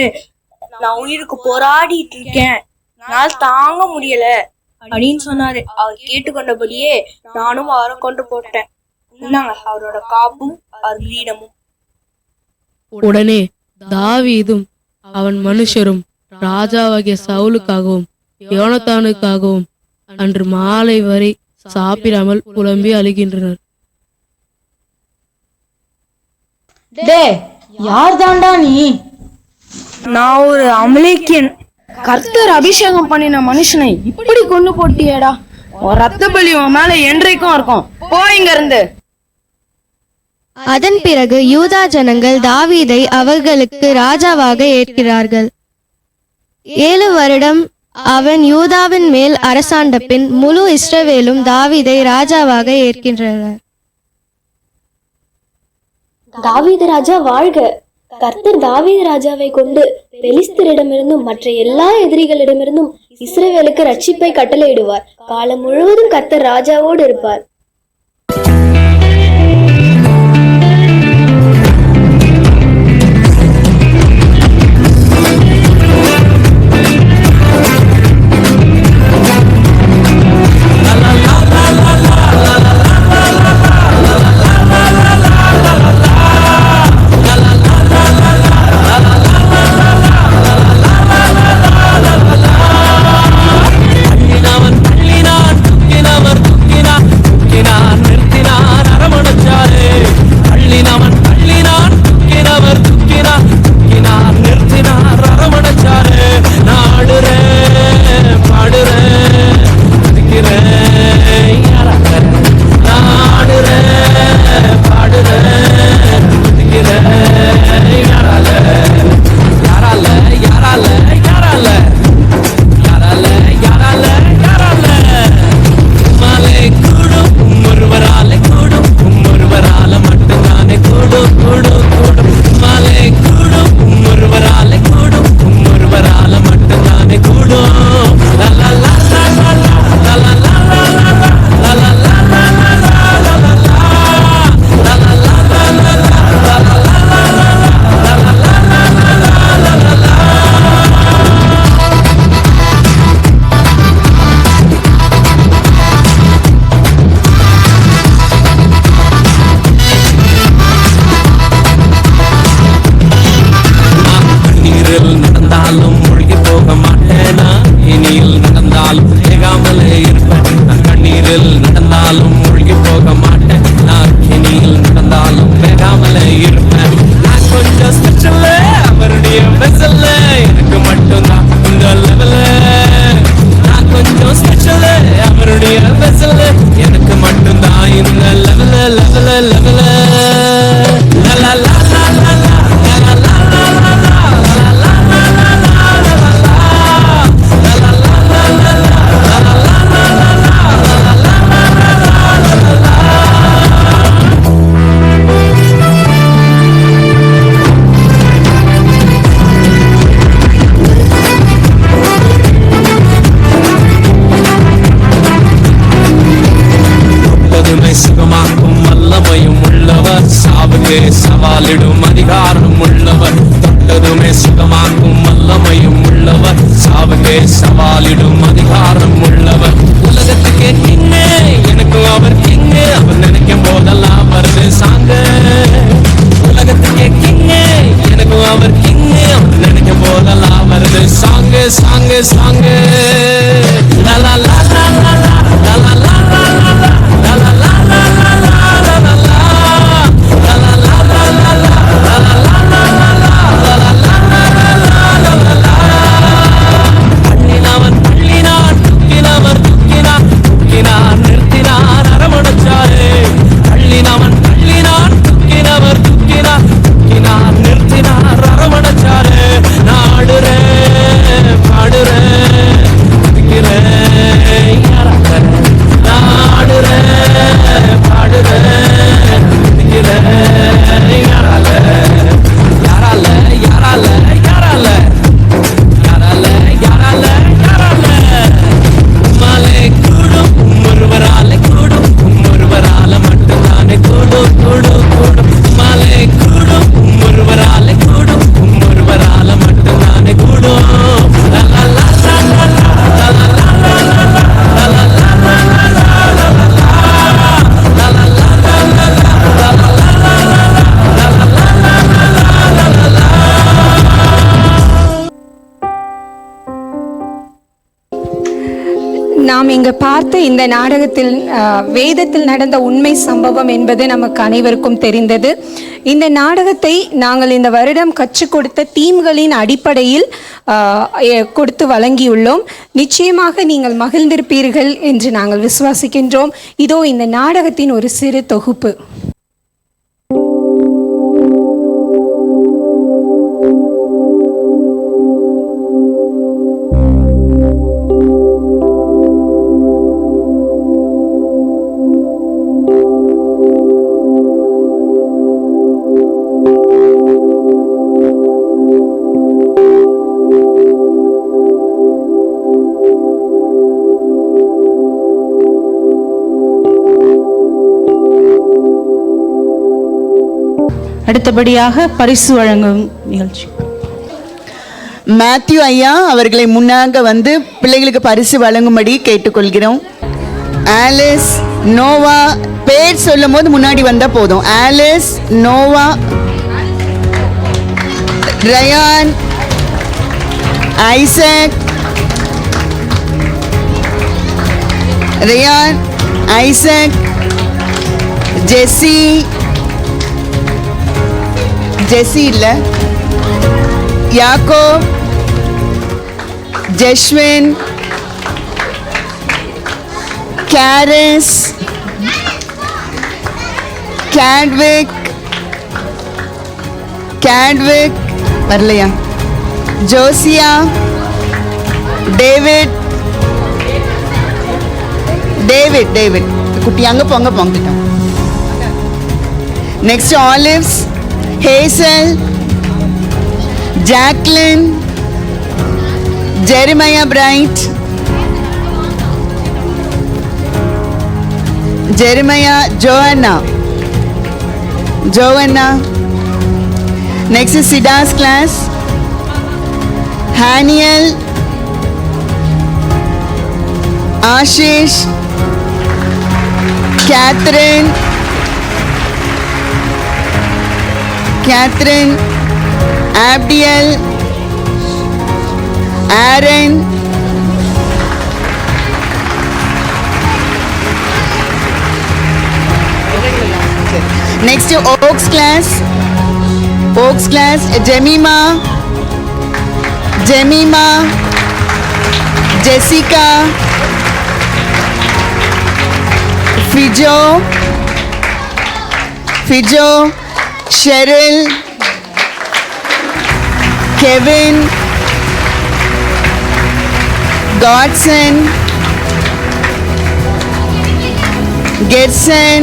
நான் உயிருக்கு போராடிட்டு இருக்கேன், என்னால் தாங்க முடியல அப்படின்னு சொன்னாரு. அவர் கேட்டுக்கொண்டபடியே நானும் அவரை கொண்டு போட்டேன். இந்தாங்க அவரோட காப்பும் அவர் கிரீடமும். உடனே தாவீதும் அவன் மனுஷரும் ராஜாவாகிய சவுலுக்காகவும் யோனத்தானுக்காகவும் அன்று மாலை வரை சாப்பிடாமல் புலம்பி அழுகின்றனர். யார் தாண்டா நீ? நான் ஒரு அமலேக்கியன். கர்த்தர் அபிஷேகம் பண்ணின மனுஷனை இப்படி கொண்டு போட்டியேடா. ஒரு ரத்த பலி உன் மேல என்றைக்கும் இருக்கும். போ இங்க இருந்து. அதன் பிறகு யூதா ஜனங்கள் தாவீதை அவர்களுக்கு ராஜாவாக ஏற்கிறார்கள். 7 வருடம் அவன் யூதாவின் மேல் அரசாண்ட பின் முழு இஸ்ரவேலும் தாவீதை ராஜாவாக ஏற்கின்றனர். தாவீது ராஜா வாழ்க! கர்த்தர் தாவீது ராஜாவை கொண்டு பெலிஸ்தரிடமிருந்தும் மற்ற எல்லா எதிரிகளிடமிருந்தும் இஸ்ரவேலுக்கு ரட்சிப்பை கட்டளையிடுவார். காலம் முழுவதும் கர்த்தர் ராஜாவோடு இருப்பார். நிறுத்தினான் கண்ணீரில் நடந்தாலும் மூழ்கி போக மாட்டேனா, இனியில் நடந்தாலும் வேகாமலே இருப்பேன். நான் கண்ணீரில் நடந்தாலும் மூழ்கி போக மாட்டேன், நான் இனியில் நடந்தாலும் வேகாமலே இருப்பேன். நான் கொஞ்சம் ஸ்பெஷல், அவருடைய வெசல், எனக்கு மட்டும்தான் இந்த லெவல். நான் கொஞ்சம் ஸ்பெஷல், அவருடைய வெசல், எனக்கு மட்டும்தான் இந்த லெவல் லெவல் லெவல். லா லா லா லா லா லா லா லா லா லா லா. சுகமாக்கும் வல்லமையும் உள்ளவர், சாவுக்கு சவாலிடும் அதிகாரம் உள்ளவர். தொட்டதுமே சுகமாக்கும் வல்லமையும் உள்ளவர், சாவுக்கு சவாலிடும் அதிகாரம் உள்ளவர். உலகத்துக்கே கிங்கு, எனக்கும் அவர் கிங்கு, அவர் நினைக்கும் போதெல்லாம் வருது சாங்க. உலகத்துக்கே கிங்கு, எனக்கும் அவர் கிங்கு, அவர் நினைக்கும் போதெல்லாம் வருது சாங்கு சாங்கு சாங்கு. லா லா லா லா லா லா லா லா லா லா லா. நாம் இங்கு பார்த்த இந்த நாடகத்தில் வேதத்தில் நடந்த உண்மை சம்பவம் என்பது நமக்கு அனைவருக்கும் தெரிந்தது. இந்த நாடகத்தை நாங்கள் இந்த வருடம் கற்றுக் கொடுத்த தீம்களின் அடிப்படையில் கொடுத்து வழங்கியுள்ளோம். நிச்சயமாக நீங்கள் மகிழ்ந்திருப்பீர்கள் என்று நாங்கள் விசுவாசிக்கின்றோம். இதோ இந்த நாடகத்தின் ஒரு சிறு தொகுப்பு. அடுத்தபடியாக பரிசு வழங்கும் நிகழ்ச்சி. மேத்யூ ஐயா அவர்களை முன்னாக வந்து பிள்ளைகளுக்கு பரிசு வழங்கும்படி கேட்டுக்கொள்கிறோம். ஆலிஸ், நோவா, பேர் சொல்லும் போது முன்னாடி வந்தா போதும். Alice, Noah, Ryan, Isaac, Ryan, Isaac, Jessie, Jessie இல்ல, யாக்கோப், ஜெஸ்வின், கேரிஸ், கேட்விக், வரலையா, ஜோசியா, டேவிட், குட்டி அங்க போங்க போங்கிட்டோம். Next Olives, Hazel, Jacqueline, Jeremiah Bright, Jeremiah, Joanna. Next is Siddha's class. Haniel, Ashish, Catherine, Abdiel, Aaron, next to Oaks class, Jemima, Jessica, Fijo, Cheryl, Kevin, Godson, Gerson,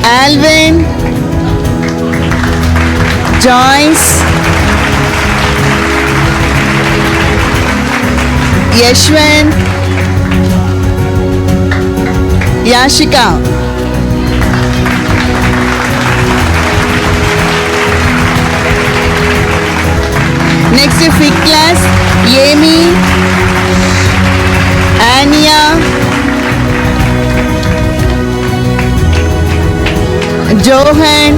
Alvin, Joyce, Yashwant, Yashika. Next to FIG class, Yemi, Ania, Johan,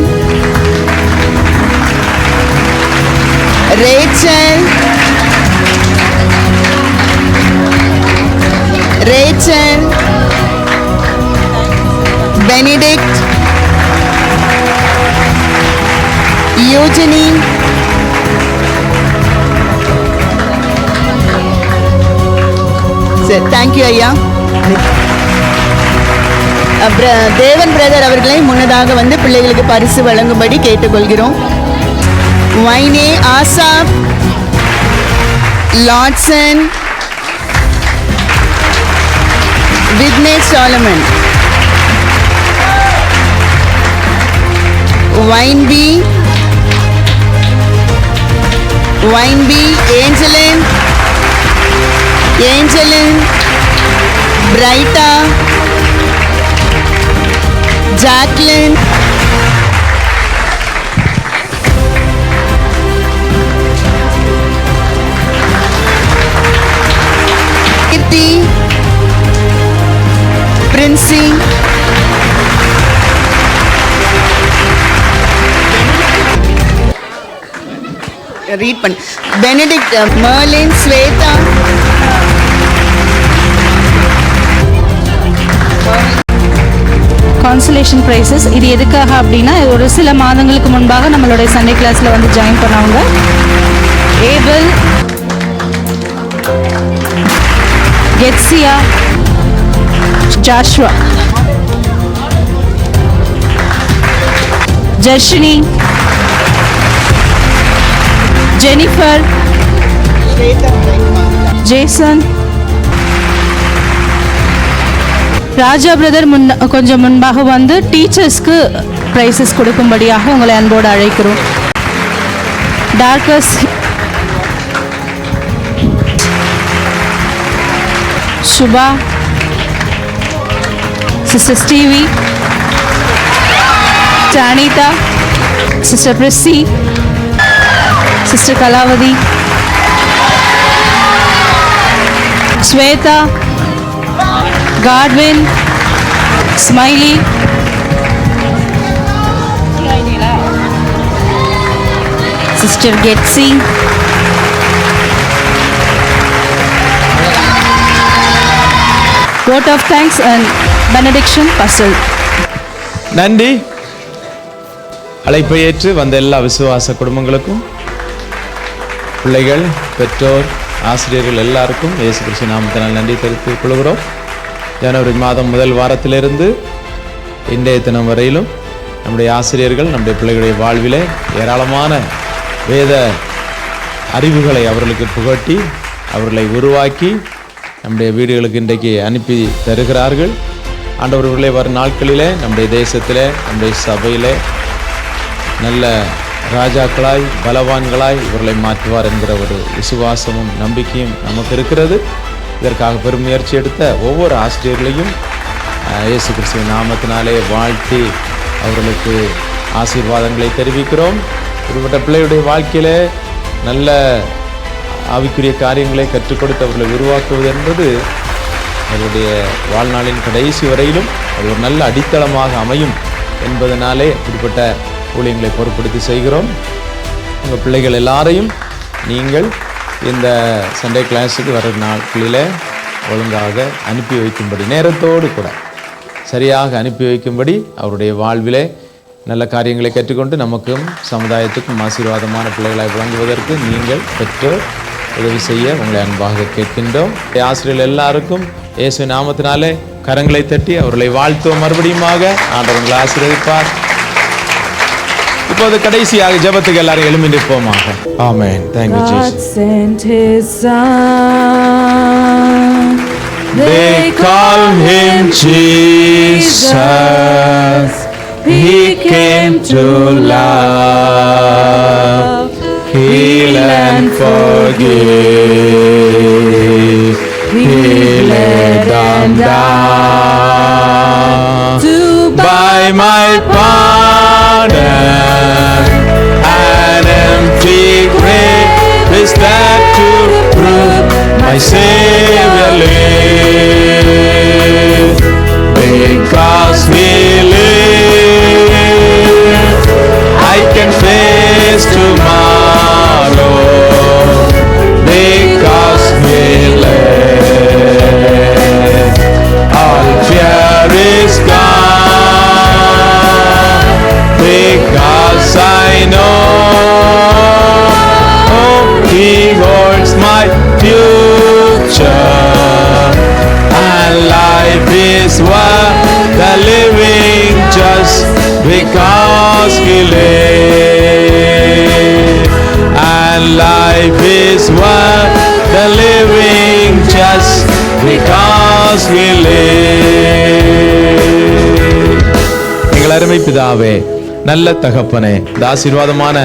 Rachel, Benedict, Eugenie, sir, thank you ஐயா. தேவன் brother அவர்களை முன்னதாக வந்து பிள்ளைகளுக்கு பரிசு வழங்கும்படி கேட்டுக்கொள்கிறோம். வைனே ஆசாப், லாட்சன், விக்னேஷ் சாலமன், வைன்பி, Angeline, Brita, Jacqueline, Kirti, Princey, read pan Benedict, Merlin, Sweta, consolation prizes. இது எதுக்காக அப்படின்னா ஒரு சில மாதங்களுக்கு முன்பாக நம்மளுடைய சண்டே கிளாஸில் வந்து ஜாயின் பண்ணவங்க Abel, Keziah, Joshua, Jarshini, Jennifer, Jason, Raja brother கொஞ்சம் முன்பாக வந்து டீச்சர்ஸ்க்கு ப்ரைஸஸ் கொடுக்கும்படியாக உங்களை அன்போடு அழைக்கிறோம். Dorcas, Subha, sister Stevie, Janitha, sister Prissy, sister Kalavathi, Swetha, Godwin, Smiley, Sister Getsi, vote of thanks and benediction puzzle. நன்றி. அழைப்பை ஏற்று வந்த எல்லா விசுவாச குடும்பங்களுக்கும், பிள்ளைகள், பெற்றோர், ஆசிரியர்கள் எல்லாருக்கும் இயேசு கிறிஸ்து நாமத்தினால் நன்றி தெரிவித்துக் கொள்கிறோம். ஜனவரி மாதம் முதல் வாரத்திலிருந்து இன்றைய தினம் வரையிலும் நம்முடைய ஆசிரியர்கள் நம்முடைய பிள்ளைகளுடைய வாழ்விலே ஏராளமான வேத அறிவுகளை அவர்களுக்கு புகட்டி அவர்களை உருவாக்கி நம்முடைய வீடுகளுக்கு இன்றைக்கு அனுப்பி தருகிறார்கள். ஆண்டவர்களே வரும் நாட்களிலே நம்முடைய தேசத்திலே நம்முடைய சபையிலே நல்ல ராஜாக்களாய் பலவான்களாய் இவர்களை மாற்றுவார் என்கிற ஒரு விசுவாசமும் நம்பிக்கையும் நமக்கு இருக்கிறது. இதற்காக பெரும் முயற்சி எடுத்த ஒவ்வொரு ஆசிரியர்களையும் இயேசு கிறிஸ்துவின் நாமத்தினாலே வாழ்த்தி அவர்களுக்கு ஆசீர்வாதங்களை தெரிவிக்கிறோம். இப்படிப்பட்ட பிள்ளையுடைய வாழ்க்கையிலே நல்ல ஆவிக்குரிய காரியங்களை கற்றுக் கொடுத்து அவர்களை உருவாக்குவது என்பது அவருடைய வாழ்நாளின் கடைசி வரையிலும் அது ஒரு நல்ல அடித்தளமாக அமையும் என்பதனாலே இப்படிப்பட்ட ஊழியங்களை பொறுப்படுத்தி செய்கிறோம். உங்கள் பிள்ளைகள் எல்லாரையும் நீங்கள் இந்த சண்டே கிளாஸுக்கு வர நாட்களில் ஒழுங்காக அனுப்பி வைக்கும்படி, நேரத்தோடு கூட சரியாக அனுப்பி வைக்கும்படி, அவருடைய வாழ்விலே நல்ல காரியங்களை கற்றுக்கொண்டு நமக்கும் சமுதாயத்துக்கும் ஆசீர்வாதமான பிள்ளைகளாய் விளங்குவதற்கு நீங்கள் பெற்றோர் உதவி செய்ய உங்களை அன்பாக கேட்கின்றோம். ஆசிரியர்கள் எல்லாருக்கும் இயேசு நாமத்தினாலே கரங்களை தட்டி அவர்களை வாழ்த்துவோம். மறுபடியுமாக ஆண்டவர் உங்களை ஆசீர்வதிப்பார். இப்போது கடைசியாக ஜெபத்துக்கு எல்லாரும் எழும்பி நிற்போமாக. ஆமென். Thank you Jesus. God sent his son. They call him Jesus. He came to love, heal and forgive. He laid them down to buy my pardon. An empty grave is that to prove my Savior lives. Because He lives, I can face tomorrow. Because He lives, all fear is gone. Because I know He holds my future, and life is worth the living just because He lives. And life is worth the living just because He lives. எங்கள் அருமை பிதாவே, நல்ல தகப்பனே, இந்த ஆசீர்வாதமான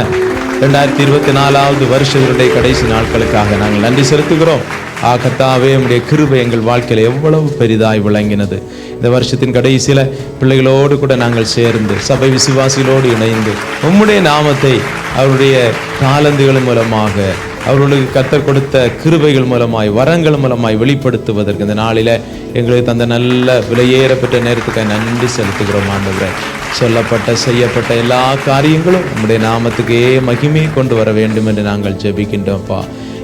2024வது வருஷத்தினுடைய கடைசி நாட்களுக்காக நாங்கள் நன்றி செலுத்துகிறோம். கர்த்தாவே, உம்முடைய கிருபை எங்கள் வாழ்க்கையில் எவ்வளவு பெரிதாய் விளங்கினது. இந்த வருஷத்தின் கடைசியில் பிள்ளைகளோடு கூட நாங்கள் சேர்ந்து சபை விசுவாசிகளோடு இணைந்து உம்முடைய நாமத்தை அவருடைய தாளந்துகள் மூலமாக, அவர்களுக்கு கர்த்தர் கொடுத்த கிருபைகள் மூலமாய், வரங்கள் மூலமாய் வெளிப்படுத்துவதற்கு இந்த நாளில் எங்களுக்கு தந்த நல்ல விலையேறப்பட்ட நேரத்துக்கு நன்றி செலுத்துகிறோம். ஆண்டவரே, சொல்லப்பட்ட செய்யப்பட்ட எல்லா காரியங்களும் உம்முடைய நாமத்துக்கே மகிமை கொண்டு வர வேண்டும் என்று நாங்கள் ஜெபிக்கின்றோம்ப்பா.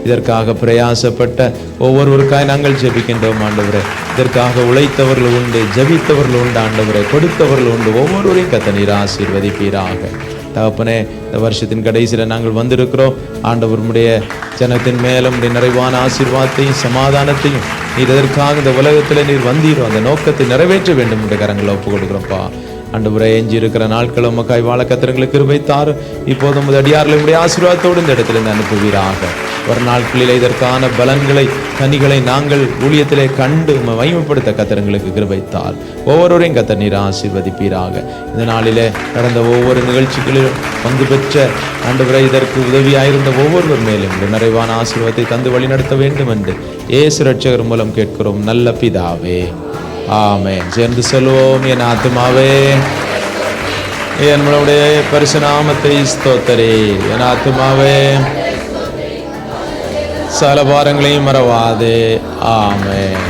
இதற்காக பிரயாசப்பட்ட ஒவ்வொருவருக்காய் நாங்கள் ஜெபிக்கின்றோம் ஆண்டவரே. இதற்காக உழைத்தவர்கள் உண்டு, ஜெபித்தவர்கள் உண்டு ஆண்டவரே, கொடுத்தவர்கள் உண்டு. ஒவ்வொருவரையும் கர்த்தர் நீர் ஆசீர்வதிப்பீராக. தகப்பனே, இந்த வருஷத்தின் கடைசியில் நாங்கள் வந்திருக்கிறோம் ஆண்டவர். உம்முடைய ஜனத்தின் மேலும் உடைய நிறைவான ஆசீர்வாதத்தையும் சமாதானத்தையும் நீர் எதற்காக இந்த உலகத்தில் நீர் வந்தீரோ அந்த நோக்கத்தை நிறைவேற்ற வேண்டும் என்ற கரங்களை ஒப்பு கொடுக்குறோம்ப்பா. ஆண்டவரே, எஞ்சி இருக்கிற நாட்கள் உமக்காய் வாழ கர்த்தர்களுக்கு கிருபை தாரும். இப்போது உமது அடியார்களை உடைய ஆசீர்வாதத்தோடு இந்த இடத்திலிருந்து அனுப்புவீராக. ஒரு நாட்களில் இதற்கான பலன்களை, கனிகளை நாங்கள் ஊழியத்திலே கண்டு மகிமைப்படுத்த கர்த்தர்களுக்கு கிருபை தார். ஒவ்வொருவரையும் கர்த்தர் நீர் ஆசீர்வதிப்பீராக. இந்த நாளிலே நடந்த ஒவ்வொரு நிகழ்ச்சிகளிலும் பங்கு பெற்ற ஆண்டவரே, இதற்கு உதவியாயிருந்த ஒவ்வொருவர் மேலும் நிறைவான ஆசீர்வாதத்தை தந்து வழிநடத்த வேண்டும் என்று இயேசு ரட்சகர் மூலம் கேட்கிறோம் நல்ல பிதாவே, ஆமென். சேர்ந்து சொல்வோம். என் ஆத்துமாவே என்னுடைய பரிசுநாமத்தை ஸ்தோத்தரே. என் ஆத்துமாவே சகல பாரங்களையும் மறவாதே. ஆமென்.